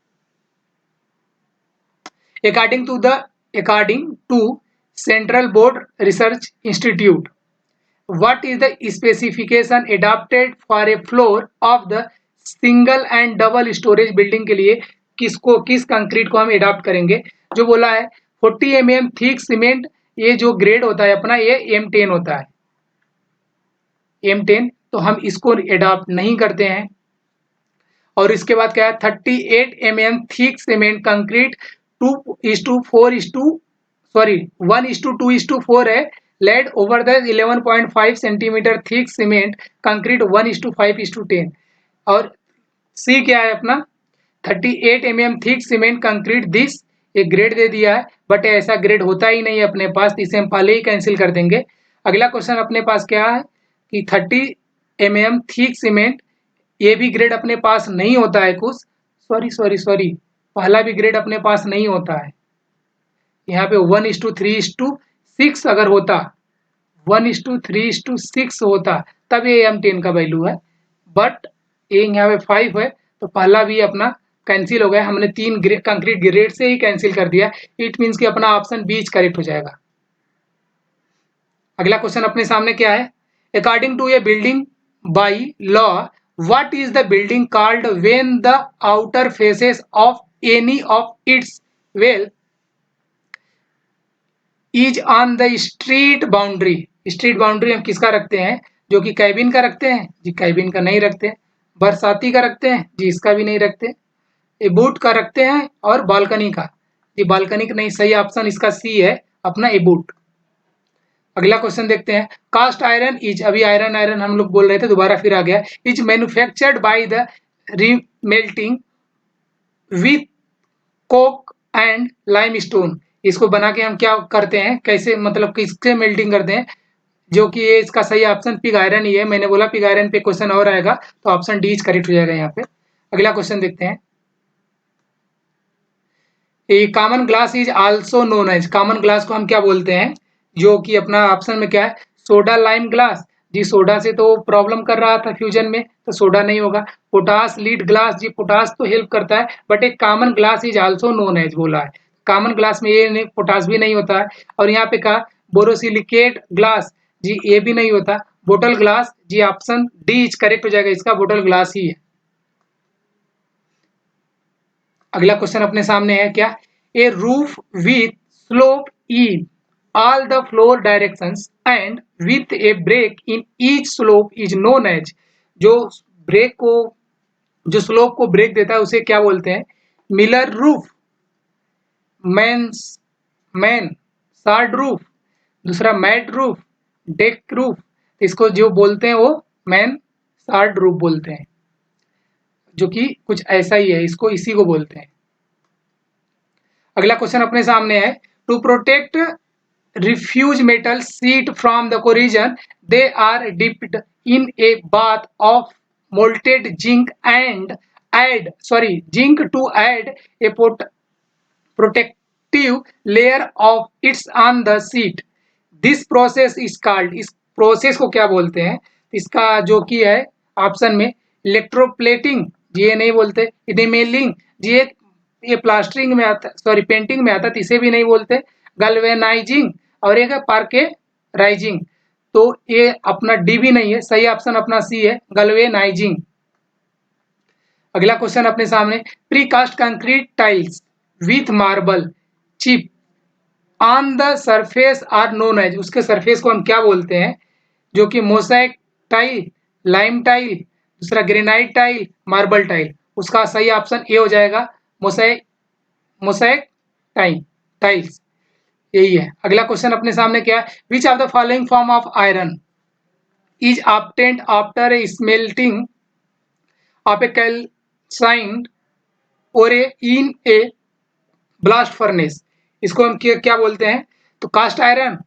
A: according to central board research institute, what is the specification adopted for a floor of the single and double storage building के लिए किस कंक्रीट को हम एडॉप्ट करेंगे। जो बोला है 40 mm थिक सीमेंट, ये जो ग्रेड होता है अपना ये M10 होता है, M10, तो हम इसको एडॉप्ट नहीं करते हैं। और इसके बाद क्या है 38 mm थिक सीमेंट कंक्रीट 1:2:4 है, laid over the 11.5 centimetre thick cement concrete 1:5:10। और सी क्या है अपना 38 mm thick cement concrete this, ये ग्रेड दे दिया है, बट ऐसा ग्रेड होता ही नहीं है अपने पास, तो इसे हम पहले ही कैंसिल कर देंगे। अगला क्वेश्चन अपने पास क्या है कि 30 mm थिक सीमेंट, ये भी ग्रेड अपने पास नहीं होता है कुछ, सॉरी पहला भी ग्रेड अपने पास नहीं होता है। यहाँ पे 1:3:6 अगर होता, 1:3:6 होता तब ये M10 का वैल्यू है, बट ये यहाँ पे 5 है, तो पहला भी अपना कैंसिल हो गया। हमने 3 कंक्रीट ग्रेड से ही कैंसिल कर दिया। इट मीन्स कि अपना ऑप्शन बी करेक्ट हो जाएगा। अगला क्वेश्चन अपने सामने क्या है, according to a building by law what is the building called when the outer faces of any of its wall is on the street boundary. Street boundary हम किसका रखते हैं, जो कि कैबिन का रखते हैं जी, कैबिन का नहीं रखते। बरसाती का रखते हैं जी, इसका भी नहीं रखते। एबूट का रखते हैं और बालकनी का जी, बालकनी का नहीं, सही ऑप्शन इसका सी है अपना एबूट। अगला क्वेश्चन देखते हैं, कास्ट आयरन इज, अभी आयरन हम लोग बोल रहे थे दोबारा फिर आ गया, is manufactured by the remelting with coke and limestone. इसको बना के हम क्या करते हैं, कैसे मतलब किससे मेल्टिंग करते हैं, जो कि ये इसका सही ऑप्शन पिग आयरन ही है। मैंने बोला पिग आयरन पे क्वेश्चन और आएगा, तो ऑप्शन डी करेक्ट हो जाएगा यहाँ पे। अगला क्वेश्चन देखते हैं, a common glass is also known as, common glass को हम क्या बोलते हैं, जो कि अपना ऑप्शन में क्या है सोडा लाइम ग्लास जी, सोडा से तो प्रॉब्लम कर रहा था फ्यूजन में, तो सोडा नहीं होगा। पोटास लीड ग्लास जी, पोटास तो हेल्प करता है, बट एक common glass is also known as बोला है, कॉमन ग्लास में ये नहीं, पोटास भी नहीं होता है। और यहाँ पे कहा बोरोसिलिकेट ग्लास जी, ये भी नहीं होता। बोटल ग्लास जी, ऑप्शन डी करेक्ट हो जाएगा, इसका बोटल ग्लास ही है। अगला क्वेश्चन अपने सामने है क्या, a roof with slope in all the floor directions and with a break in each slope is known as, जो ब्रेक को, जो स्लोप को ब्रेक देता है उसे क्या बोलते हैं, मिलर रूफ, मैन सार्ड रूफ, दूसरा मैट रूफ, डेक रूफ। इसको जो बोलते हैं वो मैन सार्ड रूफ बोलते हैं, जो कि कुछ ऐसा ही है, इसको इसी को बोलते हैं। अगला क्वेश्चन अपने सामने है, to protect refuse metal sheet from the corrosion they are dipped in a bath of molten zinc and zinc to add a protective layer of its on the sheet. This process is called, इस process को क्या बोलते हैं? इसका जो कि है option में इलेक्ट्रोप्लेटिंग, ये नहीं बोलते, इनेमेलिंग, ये प्लास्टरिंग में आता, सॉरी पेंटिंग में आता, तो इसे भी नहीं बोलते, गल्वेनाइजिंग, और एक है पार्केराइजिंग। तो ये अपना डी भी नहीं है, सही ऑप्शन अपना सी है, गल्वेनाइजिंग। अगला क्वेश्चन अपने सामने, precast concrete tiles with marble chip on the surface are known as, उसके सरफेस को हम क्या बोलते हैं? जो कि मोसैक टाइल, लाइम टाइल, दूसरा ग्रेनाइट टाइल, मार्बल टाइल। उसका सही ऑप्शन ए हो जाएगा, मोसैक टाइल्स, यही है। अगला क्वेश्चन अपने सामने क्या है, which of the following form of iron is obtained after a smelting of a calcined ore in A blast furnace. इसको हम क्या बोलते हैं? तो कास्ट आयरन,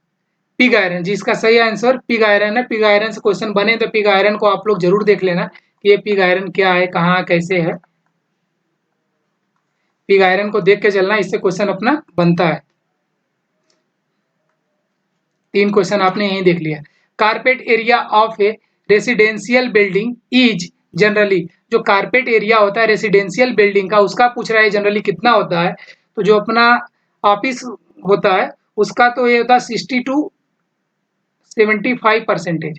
A: पिग आयरन, जिसका सही आंसर पिग आयरन है। पिग आयरन से क्वेश्चन बने तो पिग आयरन को आप लोग जरूर देख लेना कि ये पिग आयरन क्या है, कहाँ कैसे है। पिग आयरन को देख के चलना, इससे क्वेश्चन अपना बनता है। 3 क्वेश्चन आपने यही देख लिया। Carpet area of A residential building is generally, जो कारपेट एरिया होता है रेसिडेंशियल बिल्डिंग का, उसका पूछ रहा है जनरली कितना होता है। तो जो अपना ऑफिस होता है उसका तो ये होता है 60 to 75%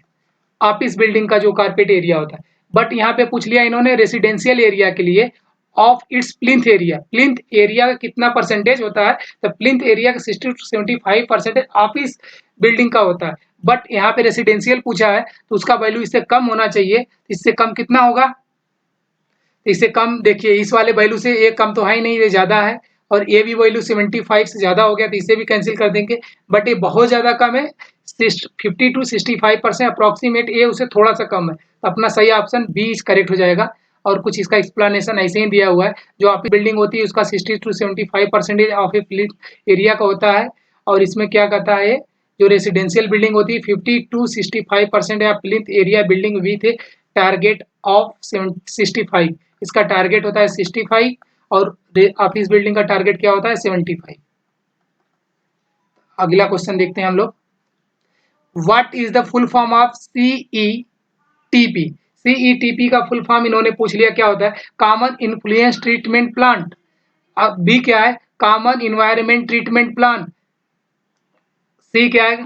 A: ऑफिस बिल्डिंग का जो कारपेट एरिया होता है। बट यहाँ पे पूछ लिया इन्होंने रेसिडेंशियल एरिया के लिए of its plinth area, plinth area का कितना परसेंटेज होता है? तो प्लिंथ एरिया का 60 to 75% ऑफिस बिल्डिंग का होता है। बट यहाँ पे रेसिडेंशियल पूछा है तो उसका वैल्यू इससे कम होना चाहिए। इससे कम कितना होगा? इससे कम, देखिए इस वाले वैल्यू से ये कम तो है ही नहीं, ये ज़्यादा है, और ये भी वैल्यू 75 से ज़्यादा हो गया तो इसे भी कैंसिल कर देंगे। बट ये बहुत ज़्यादा कम है, 50 to 65% अप्रॉक्सीमेट, ये उससे थोड़ा सा कम है। तो अपना सही ऑप्शन बी करेक्ट हो जाएगा। और कुछ इसका एक्सप्लेनेशन ऐसे ही दिया हुआ है, जो आपकी बिल्डिंग होती है उसका 60 to 75% of A plinth area का होता है। और इसमें क्या कहता है, जो रेसिडेंशियल बिल्डिंग होती है 50 to 65% या plinth area building with target of 65, इसका टारगेट होता है 65 और ऑफिस बिल्डिंग का टारगेट क्या होता है 75। अगला क्वेश्चन देखते हैं हम लोग, what is the full form of CETP? CETP का फुल फॉर्म इन्होंने पूछ लिया, क्या होता है? Common influence treatment plant. अब बी क्या है? Common environment treatment plan. C क्या है?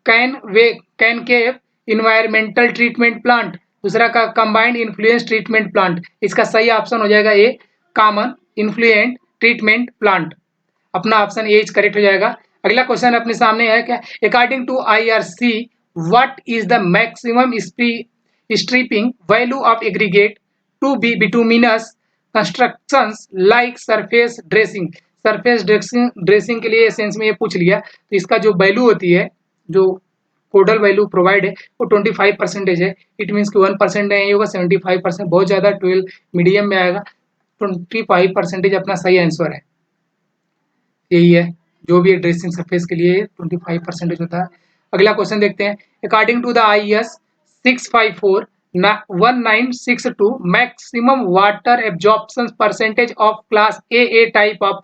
A: कैनकेव इन्वायरमेंटल ट्रीटमेंट प्लांट। दूसरा का कंबाइंड इन्फ्लुएंस ट्रीटमेंट प्लांट। इसका सही ऑप्शन हो जाएगा A, common influent treatment plant. अपना ऑप्शन ए करेक्ट हो जाएगा। अगला क्वेश्चन अपने सामने है क्या, according to IRC what is the maximum stripping value of aggregate to be bituminous constructions like surface dressing. Surface dressing के लिए सेंस में ये पूछ लिया, तो इसका जो वैल्यू होती है, जो कोडल वैल्यू प्रोवाइड है वो 25% है। इट मीन्स कि 1% नहीं होगा, 75% बहुत ज़्यादा, 12 मीडियम में आएगा, 25% अपना सही आंसर है। यही है, जो भी ड्रेसिंग सरफेस के लिए 25% होता है। अगला क्वेश्चन देखते हैं, according to the IS 654-1962 maximum water absorption percentage of class AA type of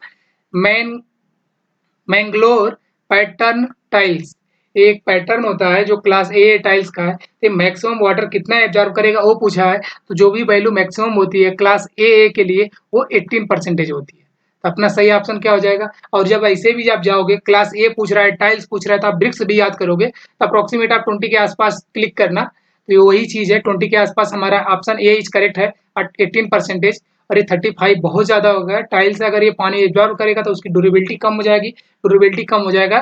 A: Mangalore pattern tiles. एक पैटर्न होता है जो क्लास AA टाइल्स का है, तो मैक्सिमम वाटर कितना एब्जॉर्ब करेगा वो पूछा है। तो जो भी वैल्यू मैक्सिमम होती है क्लास AA के लिए वो 18% होती है। तो अपना सही ऑप्शन क्या हो जाएगा? और जब ऐसे भी आप जाओगे, क्लास ए पूछ रहा है, टाइल्स पूछ रहा है, तो आप ब्रिक्स भी याद करोगे, तो अप्रोक्सीमेट आप 20 के आसपास क्लिक करना। तो ये वही चीज़ है, 20 के आसपास हमारा ऑप्शन ए इज करेक्ट है, 18%। और ये 35 बहुत ज़्यादा हो गया। टाइल्स अगर ये पानी एब्जॉर्ब करेगा तो उसकी ड्यूरेबिलिटी कम हो जाएगी, ड्यूरेबिलिटी कम हो जाएगा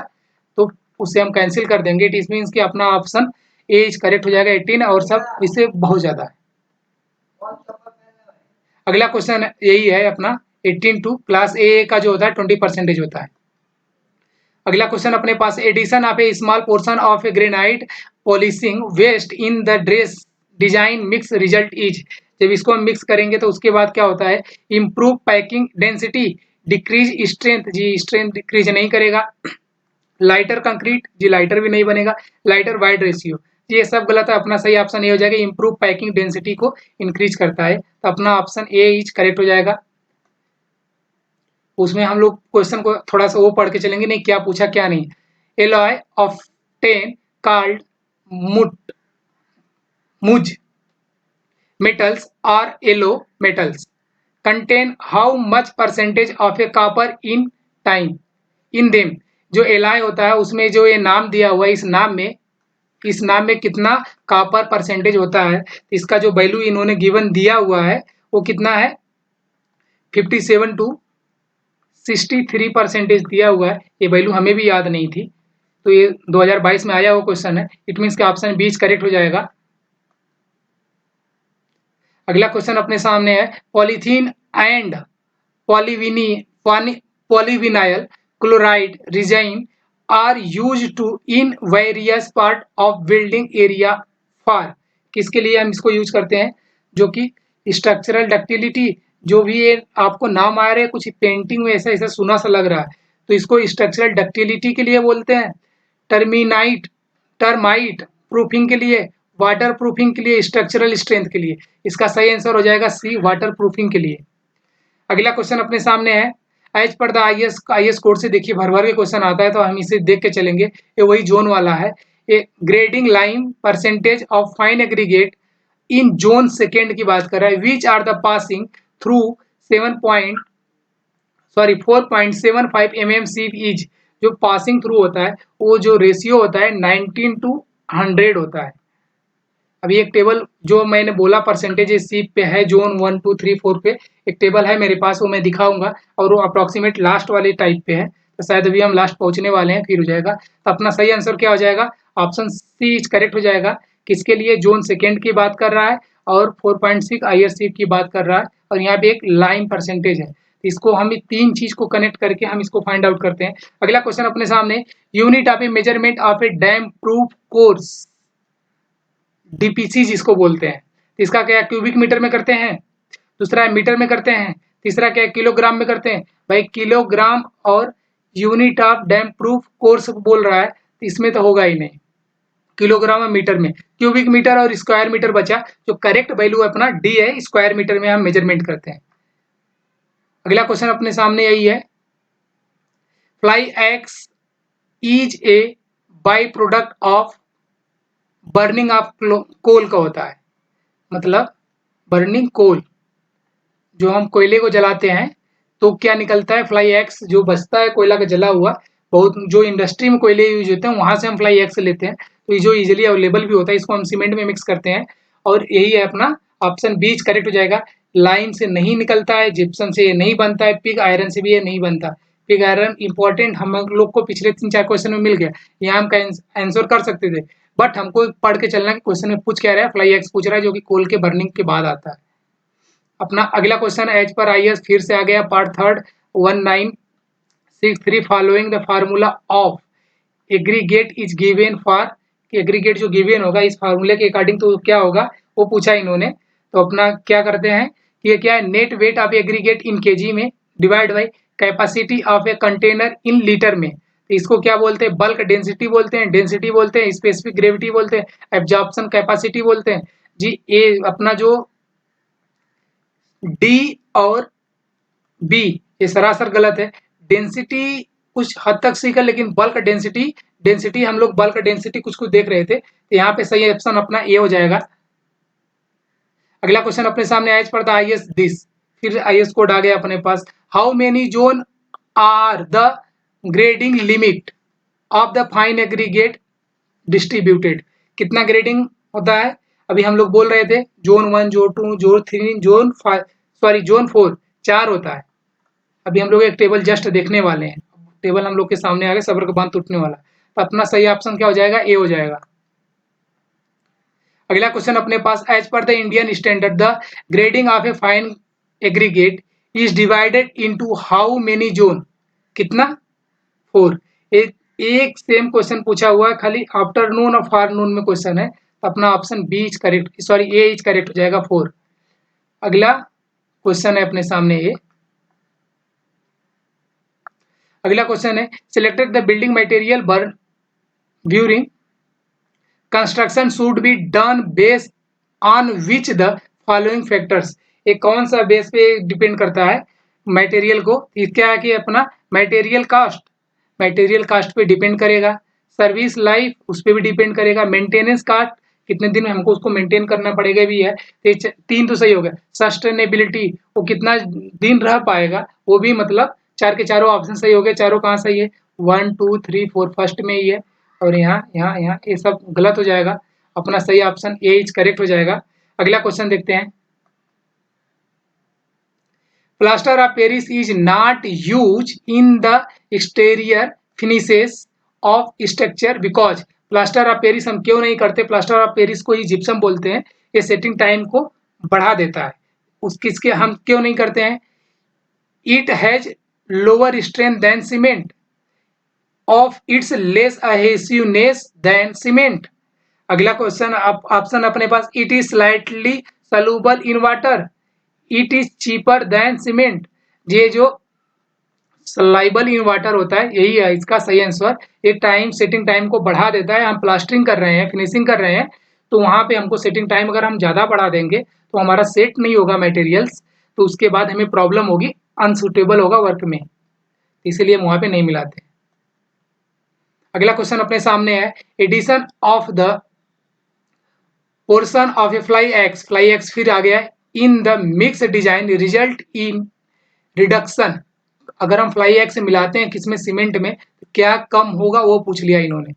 A: तो उसे हम कैंसिल कर देंगे। इट मीन्स कि अपना ऑप्शन ए इज करेक्ट हो जाएगा, 18, और सब इससे बहुत ज़्यादा है। अगला क्वेश्चन यही है अपना, 18 टू क्लास ए का जो होता है 20% होता है। अगला क्वेश्चन अपने पास, addition of a small portion of a granite polishing waste in the dress design mix result is. जब इसको हम मिक्स करेंगे तो उसके बाद क्या होता है, improve packing density, decrease strength, जी स्ट्रेंथ डिक्रीज नहीं करेगा। लाइटर कंक्रीट, जी लाइटर भी नहीं बनेगा। लाइटर वाइड रेशियो, ये सब गलत है। अपना सही ऑप्शन ए हो जाएगा, इम्प्रूव पैकिंग डेंसिटी को इंक्रीज करता है, तो अपना ऑप्शन ए इज करेक्ट हो जाएगा। उसमें हम लोग क्वेश्चन को थोड़ा सा वो पढ़ के चलेंगे, नहीं क्या पूछा क्या नहीं। एलॉय ऑफ टेन कार्ड मुट मुज metals or yellow metals contain how much percentage of a copper in time in them। जो एलॉय होता है उसमें जो ये नाम दिया हुआ है, इस नाम में कितना कॉपर परसेंटेज होता है, इसका जो वैल्यू इन्होंने गिवन दिया हुआ है वो कितना है, 57 टू 63% दिया हुआ है। ये वैल्यू हमें भी याद नहीं थी, तो ये 2022 में आया हुआ क्वेश्चन है। इट मीन्स कि ऑप्शन बी करेक्ट हो जाएगा। अगला क्वेश्चन अपने सामने है, polythene and polyvinyl chloride resin are use to in various part of building area for. किसके लिए हम इसको यूज करते हैं, जो कि स्ट्रक्चरल डक्टिलिटी, जो भी ये आपको नाम आ रहे हैं कुछ पेंटिंग में ऐसा ऐसा सुना सा लग रहा है, तो इसको स्ट्रक्चरल डक्टिलिटी के लिए बोलते हैं, टर्माइट प्रूफिंग के लिए, वाटर प्रूफिंग के लिए, स्ट्रक्चरल स्ट्रेंथ के लिए। इसका सही आंसर हो जाएगा सी, वाटर प्रूफिंग के लिए। अगला क्वेश्चन अपने सामने है, as per the IAS code से देखिए भर भर के क्वेश्चन आता है, तो हम इसे देख के चलेंगे। ये वही जोन वाला है। ये grading line percentage of fine aggregate in zone second की बात कर रहा है, which are the passing through 4.75 mm सीप इज। जो पासिंग थ्रू होता है वो जो रेशियो होता है 19 टू 100 होता है। अभी एक टेबल जो मैंने बोला परसेंटेज सीप पे है, जोन 1 2 3 4 पे एक टेबल है मेरे पास, वो मैं दिखाऊंगा, और वो अप्रॉक्सीमेट लास्ट वाले टाइप पे है, तो शायद अभी हम लास्ट पहुंचने वाले हैं, फिर हो जाएगा। तो अपना सही आंसर क्या हो जाएगा, ऑप्शन सी करेक्ट हो जाएगा। किसके लिए, जोन सेकेंड की बात कर रहा है और 4.6 आईएस सीप की बात कर रहा है, और यहाँ पे एक लाइन परसेंटेज है। इसको हम तीन चीज को कनेक्ट करके हम इसको फाइंड आउट करते हैं। अगला क्वेश्चन अपने सामने, unit of A measurement of A dam proof course, DPC जिसको बोलते हैं, इसका क्या क्यूबिक मीटर में करते हैं, दूसरा है मीटर में करते हैं, तीसरा क्या किलोग्राम में करते हैं। भाई किलोग्राम और unit of dam proof course बोल रहा है, तो इसमें तो होगा ही नहीं, किलोग्राम और मीटर में। क्यूबिक मीटर और स्क्वायर मीटर बचा, जो करेक्ट वैल्यू अपना डी है, स्क्वायर मीटर में हम मेजरमेंट करते हैं। अगला क्वेश्चन अपने सामने यही है, fly ash is a byproduct of burning of coal का होता है, मतलब बर्निंग कोल, जो हम कोयले को जलाते हैं तो क्या निकलता है, फ्लाई एक्स जो बचता है कोयला का जला हुआ, बहुत जो इंडस्ट्री में कोयले यूज होते हैं वहां से हम फ्लाई एक्स लेते हैं, तो ये जो इजीली अवेलेबल भी होता है, इसको हम सीमेंट में मिक्स करते हैं, और यही है अपना ऑप्शन बी करेक्ट हो जाएगा। लाइम से नहीं निकलता है, जिप्सम से ये नहीं बनता है, पिग आयरन से भी ये नहीं बनता। पिग आयरन इंपॉर्टेंट हम लोग को पिछले 3-4 क्वेश्चन में मिल गया, यहाँ हम आंसर कर सकते थे, बट हमको पढ़ के चलना कि क्वेश्चन में पूछ क्या रहा है, फ्लाई एक्स पूछ रहा है, जो कि कोल के बर्निंग के बाद आता है। अपना अगला क्वेश्चन एज पर आईएएस फिर से आ गया, part third 1963, following the formula of aggregate is given for, aggregate जो गिवन होगा इस फार्मूले के अकॉर्डिंग तो क्या होगा वो पूछा इन्होंने। तो अपना क्या करते हैं कि ये क्या है, net weight of aggregate in kg में divide by capacity of a container in litre में। तो इसको क्या बोलते हैं, बल्क डेंसिटी बोलते हैं, स्पेसिफिक ग्रेविटी बोलते हैं, एब्जॉर्प्शन कैपेसिटी बोलते हैं। जी ये अपना जो डी और बी ये सरासर गलत है, डेंसिटी कुछ हद तक सीखा, लेकिन बल्क डेंसिटी हम लोग बल्क डेंसिटी कुछ कुछ देख रहे थे, तो यहाँ पे सही ऑप्शन अपना ए हो जाएगा। अगला क्वेश्चन अपने सामने आज पड़ता है आईएस दिस, फिर आईएस कोड आ गया अपने पास, how many zone are the grading limit of the fine aggregate distributed. कितना ग्रेडिंग होता है, अभी हम लोग बोल रहे थे zone 1 zone 2 zone 3 zone 5 zone 4 4 होता है। अभी हम लोग एक टेबल जस्ट देखने वाले हैं, टेबल हम लोग के सामने आ गया, सबर का बांध टूटने वाला, तो अपना सही ऑप्शन क्या हो जाएगा, ए हो जाएगा। अगला क्वेश्चन अपने पास, as per the Indian standard the grading of a fine aggregate is divided into how many zone, कितना 4। एक सेम क्वेश्चन पूछा हुआ है, खाली आफ्टरनून और फॉरनून में क्वेश्चन है, तो अपना option B is correct, sorry A is correct हो जाएगा 4। अगला क्वेश्चन है अपने सामने ये, अगला क्वेश्चन है selected the building material burn during construction should be done based on which the following factors. ये कौन सा बेस पे डिपेंड करता है मटेरियल को, क्या है कि अपना मटेरियल कास्ट पे डिपेंड करेगा, सर्विस लाइफ उस पर भी डिपेंड करेगा, मेंटेनेंस कास्ट कितने दिन में हमको उसको मेंटेन करना पड़ेगा भी है, तो 3 तो सही हो गया। सस्टेनेबिलिटी वो कितना दिन रह पाएगा, वो भी मतलब 4 के चारों ऑप्शन सही हो गए। चारों कहाँ सही है, 1 2 3 4 फर्स्ट में ही है, और यहाँ यहाँ यहाँ ये सब गलत हो जाएगा, अपना सही ऑप्शन ए इज करेक्ट हो जाएगा। अगला क्वेश्चन देखते हैं, plaster of Paris is not use in the exterior finishes of structure because. Plaster of Paris हम क्यों नहीं करते, प्लास्टर ऑफ पेरिस को ही जिप्सम बोलते हैं, ये सेटिंग टाइम को बढ़ा देता है, उस किसके हम क्यों नहीं करते हैं, it has lower strength than cement of its less adhesiveness than cement. अगला क्वेश्चन ऑप्शन अपने पास, it is slightly soluble in water, it is cheaper than cement. ये जो सलाइबल इन वाटर होता है यही है इसका सही आंसर। ये टाइम सेटिंग टाइम को बढ़ा देता है, हम प्लास्टरिंग कर रहे हैं, फिनिशिंग कर रहे हैं, तो वहां पे हमको सेटिंग टाइम अगर हम ज़्यादा बढ़ा देंगे तो हमारा सेट नहीं होगा मटेरियल्स, तो उसके बाद हमें प्रॉब्लम होगी, अनसूटेबल होगा वर्क में, इसीलिए हम वहां पे नहीं मिलाते। अगला क्वेश्चन अपने सामने है, addition of the portion of a fly ash फिर आ गया in the mix design result in reduction. अगर हम फ्लाई एक्स मिलाते हैं किसमें, सीमेंट में, तो क्या कम होगा वो पूछ लिया इन्होंने।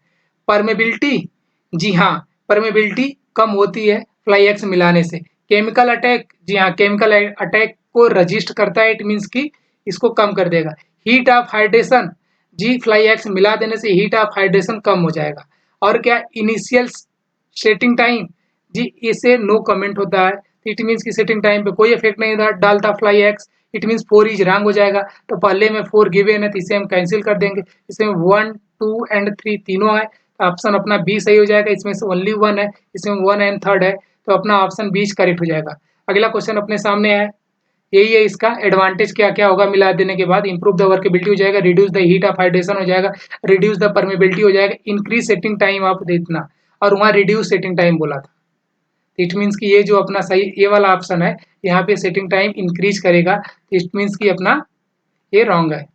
A: परमेबिलिटी, जी हाँ परमेबिलिटी कम होती है फ्लाई एक्स मिलाने से। केमिकल अटैक, जी हाँ केमिकल अटैक को रजिस्ट करता है, इट मीन्स कि इसको कम कर देगा। हीट ऑफ हाइड्रेशन, जी फ्लाई एक्स मिला देने से हीट ऑफ हाइड्रेशन कम हो जाएगा। और क्या, इनिशियल सेटिंग टाइम, जी इसे नो कमेंट होता है, इट मीन्स की सेटिंग टाइम पे कोई इफेक्ट नहीं डालता fly x, it means 4 is wrong हो जाएगा। तो पहले में 4 गिवन है तो इसे हम कैंसिल कर देंगे, इसमें 1 2 एंड 3 तीनों है, तो ऑप्शन अपना बी सही हो जाएगा। इसमें से ओनली 1 है, इसमें 1 एंड 3 है, तो अपना ऑप्शन बी करेक्ट हो जाएगा। अगला क्वेश्चन अपने सामने है, यही है इसका एडवांटेज क्या क्या होगा मिला देने के बाद, इंप्रूव द वर्केबिलिटी हो जाएगा, reduce the heat of hydration हो जाएगा, रिड्यूस द परमेबिलिटी हो जाएगा, इंक्रीज सेटिंग टाइम ऑफ इतना, और वहाँ रिड्यूस सेटिंग टाइम बोला था, इट मीन्स कि ये जो अपना सही ये वाला ऑप्शन है यहाँ पे सेटिंग टाइम इंक्रीज करेगा, इट मीन्स कि अपना ये रॉन्ग है।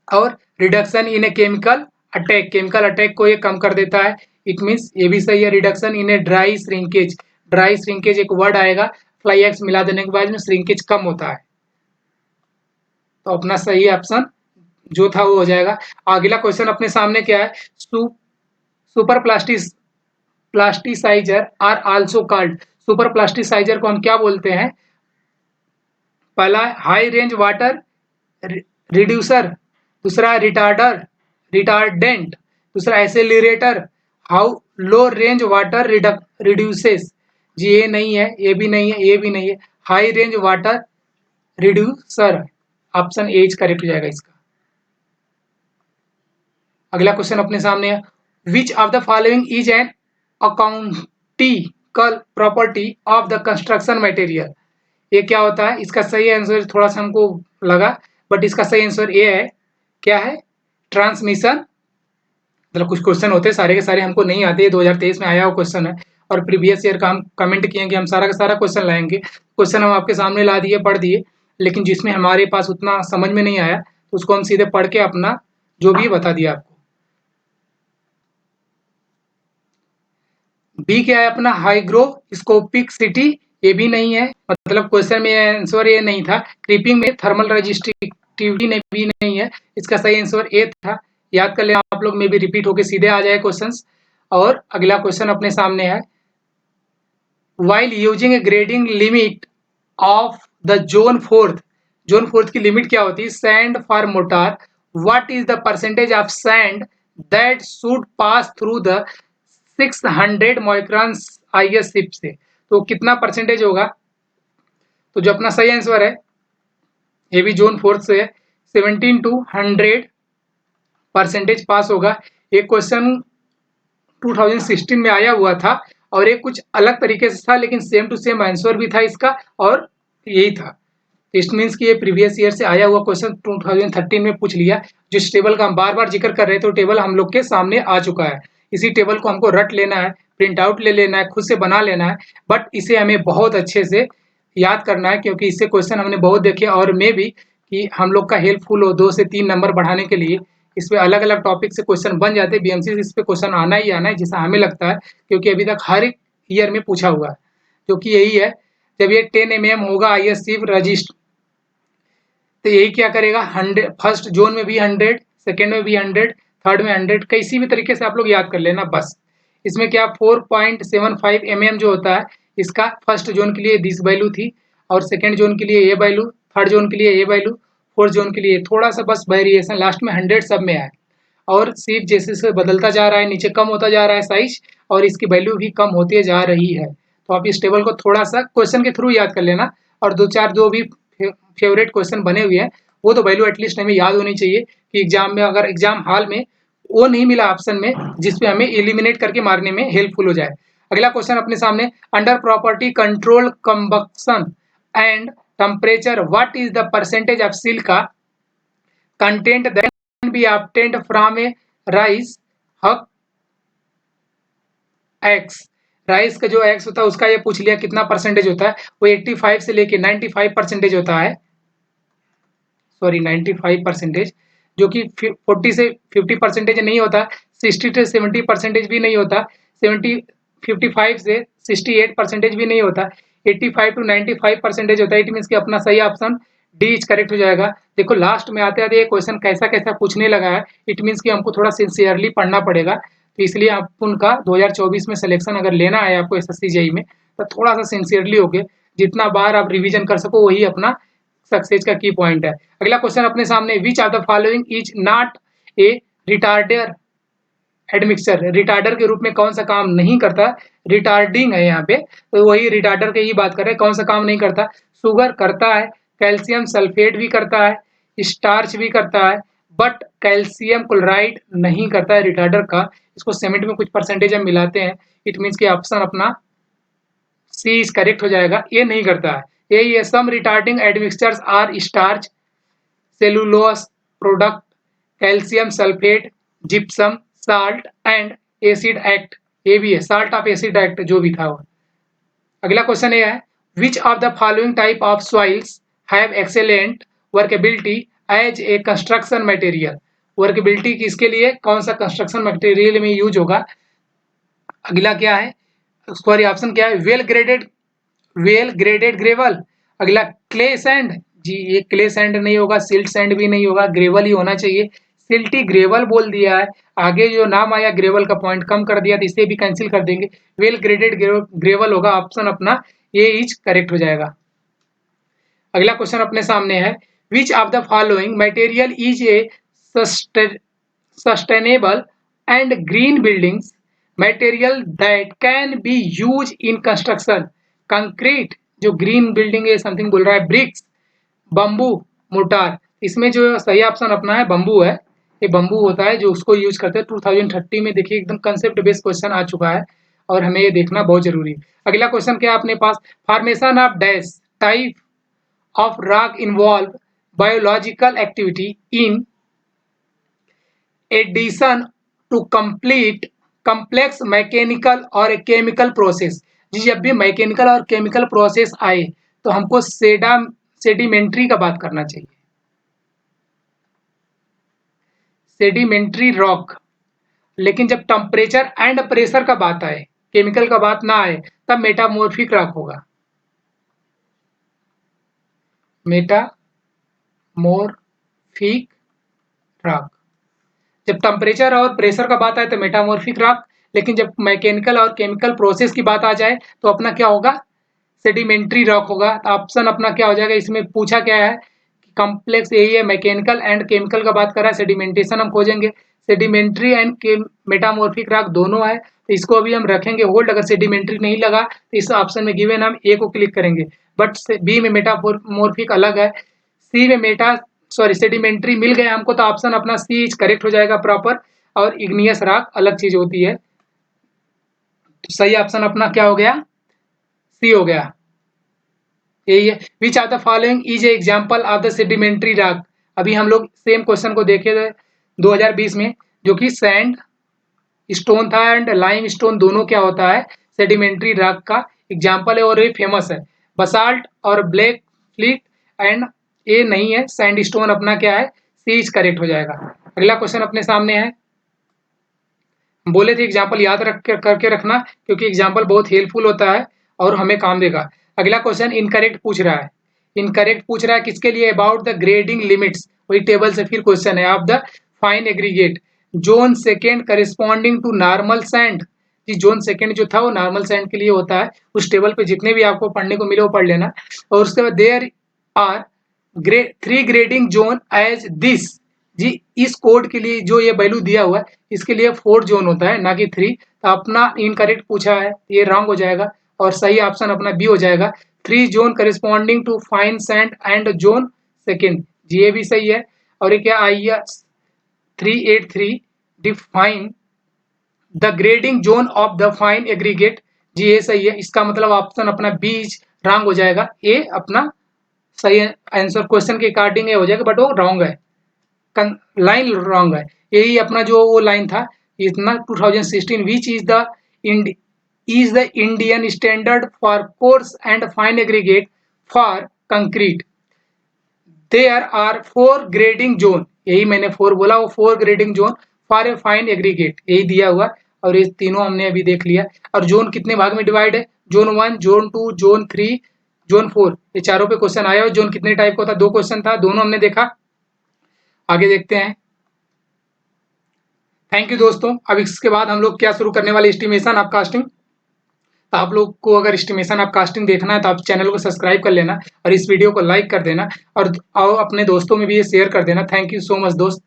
A: और reduction in a chemical attack को ये कम कर देता है, इट मीन्स ये भी सही है। Reduction in a dry shrinkage एक वर्ड आएगा, फ्लाई एक्स मिला देने के बाद में श्रिंकेज कम होता है, तो अपना सही ऑप्शन जो था वो हो जाएगा। अगला क्वेश्चन अपने सामने क्या है, super plasticiser are also called, super plasticiser को हम क्या बोलते हैं, पहला हाई रेंज वाटर रिड्यूसर, दूसरा रिटार्डेंट, दूसरा accelerator, how low range water reduces, जी ये नहीं है, ये भी नहीं है, ये भी नहीं है, high range water reducer, option A correct हो जाएगा इसका। अगला क्वेश्चन अपने सामने है, which of the following is an acoustical property of the construction material. ये क्या होता है, इसका सही आंसर थोड़ा सा हमको लगा, बट इसका सही आंसर ये है, क्या है, ट्रांसमिशन। मतलब कुछ क्वेश्चन होते हैं सारे के सारे हमको नहीं आते, 2023 में आया हुआ क्वेश्चन है, और प्रीवियस ईयर का हम कमेंट किए कि हम सारा का सारा क्वेश्चन लाएंगे, क्वेश्चन हम आपके सामने ला दिए, पढ़ दिए, लेकिन जिसमें हमारे पास उतना समझ में नहीं आया तो उसको हम सीधे पढ़ के अपना जो भी बता दिया आपको। बी क्या है अपना, हाइग्रोस्कोपिक सिटी, ये भी नहीं है, मतलब क्वेश्चन में आंसर ये नहीं था। क्रीपिंग में थर्मल रजिस्टिविटी ने भी नहीं है, इसका सही आंसर ए था, याद कर ले आप लोग, में भी रिपीट होके सीधे आ जाए क्वेश्चंस। और अगला क्वेश्चन अपने सामने है, while using a grading limit of the zone fourth की लिमिट क्या होती है, sand for mortar, what is the percentage of sand that should pass through the 600 microns IS sieve से, तो कितना परसेंटेज होगा, तो जो अपना सही आंसर है ये भी जोन 4 से 17 to 100% पास होगा। ये क्वेश्चन 2016 में आया हुआ था और ये कुछ अलग तरीके से था, लेकिन सेम टू सेम आंसर भी था इसका और यही था। इट मीन्स कि ये प्रीवियस ईयर से आया हुआ क्वेश्चन 2013 में पूछ लिया। जिस टेबल का हम बार बार जिक्र कर रहे थे, तो टेबल हम लोग के सामने आ चुका है। इसी टेबल को हमको रट लेना है, प्रिंट आउट ले लेना है, खुद से बना लेना है, बट इसे हमें बहुत अच्छे से याद करना है, क्योंकि इससे क्वेश्चन हमने बहुत देखे और मे भी कि हम लोग का हेल्पफुल हो 2 से 3 नंबर बढ़ाने के लिए। इस पे अलग अलग टॉपिक से क्वेश्चन बन जाते हैं। बीएमसी से इस पे क्वेश्चन आना ही आना है, जैसा हमें लगता है, क्योंकि अभी तक हर एक ईयर में पूछा हुआ है, जो कि यही है। जब ये 10 mm होगा ISC रजिस्टर, तो यही क्या करेगा, 100 फर्स्ट जोन में भी 100, सेकेंड में भी 100, थर्ड में 100, किसी भी तरीके से आप लोग याद कर लेना बस। इसमें क्या 4.75 mm जो होता है, इसका फर्स्ट जोन के लिए दिस वैल्यू थी और सेकेंड जोन के लिए ये वैल्यू, थर्ड जोन के लिए ये वैल्यू, फोर्थ जोन के लिए थोड़ा सा बस वेरिएशन, लास्ट में 100 सब में आए। और सिर्फ जैसे जैसे बदलता जा रहा है, नीचे कम होता जा रहा है साइज, और इसकी वैल्यू भी कम होती जा रही है। तो आप इस टेबल को थोड़ा सा क्वेश्चन के थ्रू याद कर लेना, और दो चार जो भी फेवरेट क्वेश्चन बने हुए हैं वो तो वैल्यू एटलीस्ट हमें याद होनी चाहिए, कि एग्जाम में अगर एग्जाम हॉल में वो नहीं मिला ऑप्शन में जिसपे हमें एलिमिनेट करके मारने में हेल्पफुल हो जाए। अगला क्वेश्चन अपने सामने, under property control combustion and temperature what is the percentage of silica content that can be obtained from A rice हक एक्स। राइस का जो एक्स होता है उसका ये पूछ लिया कितना परसेंटेज होता है, वो 85 से लेके 95% होता है, सॉरी 95%, जो कि 40 से 50% नहीं होता, 60 से 70% भी नहीं होता, 55 से 68% भी नहीं होता, 85 to 95% होता है। इट मीन्स कि अपना सही ऑप्शन डी इज करेक्ट हो जाएगा। देखो लास्ट में आते आते ये क्वेश्चन कैसा कैसा पूछने लगा है, इट मीन्स कि हमको थोड़ा सिंसियरली पढ़ना पड़ेगा। तो इसलिए आप उनका 2024 में सिलेक्शन अगर लेना है आपको SSC JEE में, तो थोड़ा सा सिंसियरली होके जितना बार आप रिवीजन कर सको वही अपना सक्सेस का की पॉइंट है। अगला क्वेश्चन अपने सामने, which of the following is not a retarder admixture. Retarder के रूप में कौन सा काम नहीं करता, रिटार्डिंग है यहाँ पे, तो वही रिटार्डर की ही बात कर रहे हैं, कौन सा काम नहीं करता। शुगर करता है, कैल्शियम सल्फेट भी करता है, स्टार्च भी करता है, बट कैल्शियम क्लोराइड नहीं करता है रिटार्डर का। इसको सीमेंट में कुछ परसेंटेज हम मिलाते हैं, इट मीन्स कि ऑप्शन अपना सी इज करेक्ट हो जाएगा, ये नहीं करता है। यही है, some retarding admixtures are starch, cellulose product, calcium sulphate, gypsum, salt and acid act. ये भी है, साल्ट ऑफ एसिड एक्ट जो भी था वो। अगला क्वेश्चन ये है, which of the following type of soils have excellent workability as a construction material. Workability किसके लिए, कौन सा कंस्ट्रक्शन मटेरियल में यूज होगा। अगला क्या है, सॉरी ऑप्शन क्या है, वेल ग्रेडेड ग्रेवल। अगला क्ले सैंड, जी ये क्ले सैंड नहीं होगा, सिल्ट सैंड भी नहीं होगा, ग्रेवल ही होना चाहिए। सिल्टी ग्रेवल बोल दिया है, आगे जो नाम आया ग्रेवल का पॉइंट कम कर दिया, तो इसे भी कैंसिल कर देंगे। वेल ग्रेडेड ग्रेवल होगा, ऑप्शन अपना ये इज करेक्ट हो जाएगा। अगला क्वेश्चन अपने सामने है, which of the following material is a sustainable and green buildings material that can be use in construction. Concrete जो ग्रीन बिल्डिंग है समथिंग बोल रहा है, ब्रिक्स, बम्बू, मोटार। इसमें जो सही ऑप्शन अपना है बम्बू है, ये बम्बू होता है जो उसको यूज करते हैं। 2030 में देखिए एकदम कंसेप्ट बेस्ड क्वेश्चन आ चुका है और हमें ये देखना बहुत जरूरी है। अगला क्वेश्चन क्या है अपने पास, formation of dash type of rock involve biological activity in addition to complete complex mechanical और chemical process। जी जब भी मैकेनिकल और केमिकल प्रोसेस आए तो हमको सेडिमेंट्री का बात करना चाहिए, सेडिमेंट्री रॉक। लेकिन जब टेम्परेचर एंड प्रेशर का बात आए, केमिकल का बात ना आए, तब मेटामॉर्फिक रॉक होगा, मेटामॉर्फिक रॉक। जब टेम्परेचर और प्रेशर का बात आए तो मेटामॉर्फिक रॉक, लेकिन जब मैकेनिकल और केमिकल प्रोसेस की बात आ जाए तो अपना क्या होगा, सेडिमेंट्री रॉक होगा। तो ऑप्शन अपना क्या हो जाएगा, इसमें पूछा क्या है कि कॉम्प्लेक्स यही है, मैकेनिकल एंड केमिकल का बात कर रहा है, सेडिमेंटेशन हम खोजेंगे। सेडिमेंट्री एंड मेटामॉर्फिक रॉक दोनों है, तो इसको अभी हम रखेंगे होल्ड। अगर सेडिमेंट्री नहीं लगा तो इस ऑप्शन में गिवन हम ए को क्लिक करेंगे, बट बी में मेटामॉर्फिक अलग है, सी में सेडिमेंट्री मिल गया हमको, तो ऑप्शन अपना सी इज करेक्ट हो जाएगा प्रॉपर। और इग्नियस रॉक अलग चीज होती है, तो सही ऑप्शन अपना क्या हो गया, सी हो गया। यही है। Which are the following is a example of the sedimentary rock. अभी हम लोग सेम क्वेश्चन को देखे थे 2020 में, जो कि सैंड स्टोन था एंड लाइम स्टोन दोनों क्या होता है, सेडिमेंट्री रॉक का एग्जाम्पल है और ये फेमस है। बसाल्ट और ब्लैक फ्लीट एंड ए नहीं है, सैंड स्टोन अपना क्या है, सी इज करेक्ट हो जाएगा। अगला क्वेश्चन अपने सामने है, बोले थे एग्जाम्पल याद करके रखना, क्योंकि एग्जाम्पल बहुत हेल्पफुल होता है और हमें काम देगा। अगला क्वेश्चन इनकरेक्ट पूछ रहा है, इनकरेक्ट पूछ रहा है किसके लिए, अबाउट द ग्रेडिंग लिमिट्स, वही टेबल से फिर क्वेश्चन है, of the fine aggregate zone second corresponding to normal sand. जी जोन सेकेंड जो था वो नॉर्मल सैंड के लिए होता है। उस टेबल पे जितने भी आपको पढ़ने को मिले वो पढ़ लेना। और उसके बाद there are three grading zone as this. जी इस कोड के लिए जो ये वैल्यू दिया हुआ है, इसके लिए 4 जोन होता है, ना कि 3। तो अपना इनकरेक्ट पूछा है, ये रॉन्ग हो जाएगा और सही ऑप्शन अपना बी हो जाएगा। 3 zone corresponding to fine sand and zone second, जी ये भी सही है। और ये क्या आई है 383 define the grading zone of the fine aggregate, जी ये सही है। इसका मतलब ऑप्शन अपना बी रॉन्ग हो जाएगा, ए अपना सही आंसर क्वेश्चन के अकॉर्डिंग हो जाएगा, बट वो रॉन्ग है, लाइन रॉन्ग है। यही अपना जो वो लाइन था इतना 2016 which is the Indian standard for coarse and fine aggregate for concrete. There are 4 grading zone, यही मैंने 4 बोला, वो 4 grading zone for a fine aggregate यही दिया हुआ। और ये तीनों हमने अभी देख लिया। और जोन कितने भाग में डिवाइड है, जोन 1, जोन 2, जोन 3, जोन 4, ये चारों पे क्वेश्चन आया हो। जोन कितने टाइप का होता है, 2 क्वेश्चन था, दोनों हमने देखा। आगे देखते हैं। थैंक यू दोस्तों। अब इसके बाद हम लोग क्या शुरू करने वाले, एस्टिमेशन ऑफ कास्टिंग। तो आप लोग को अगर एस्टिमेशन ऑफ कास्टिंग देखना है तो आप चैनल को सब्सक्राइब कर लेना और इस वीडियो को लाइक कर देना और अपने दोस्तों में भी ये शेयर कर देना। थैंक यू सो मच दोस्त।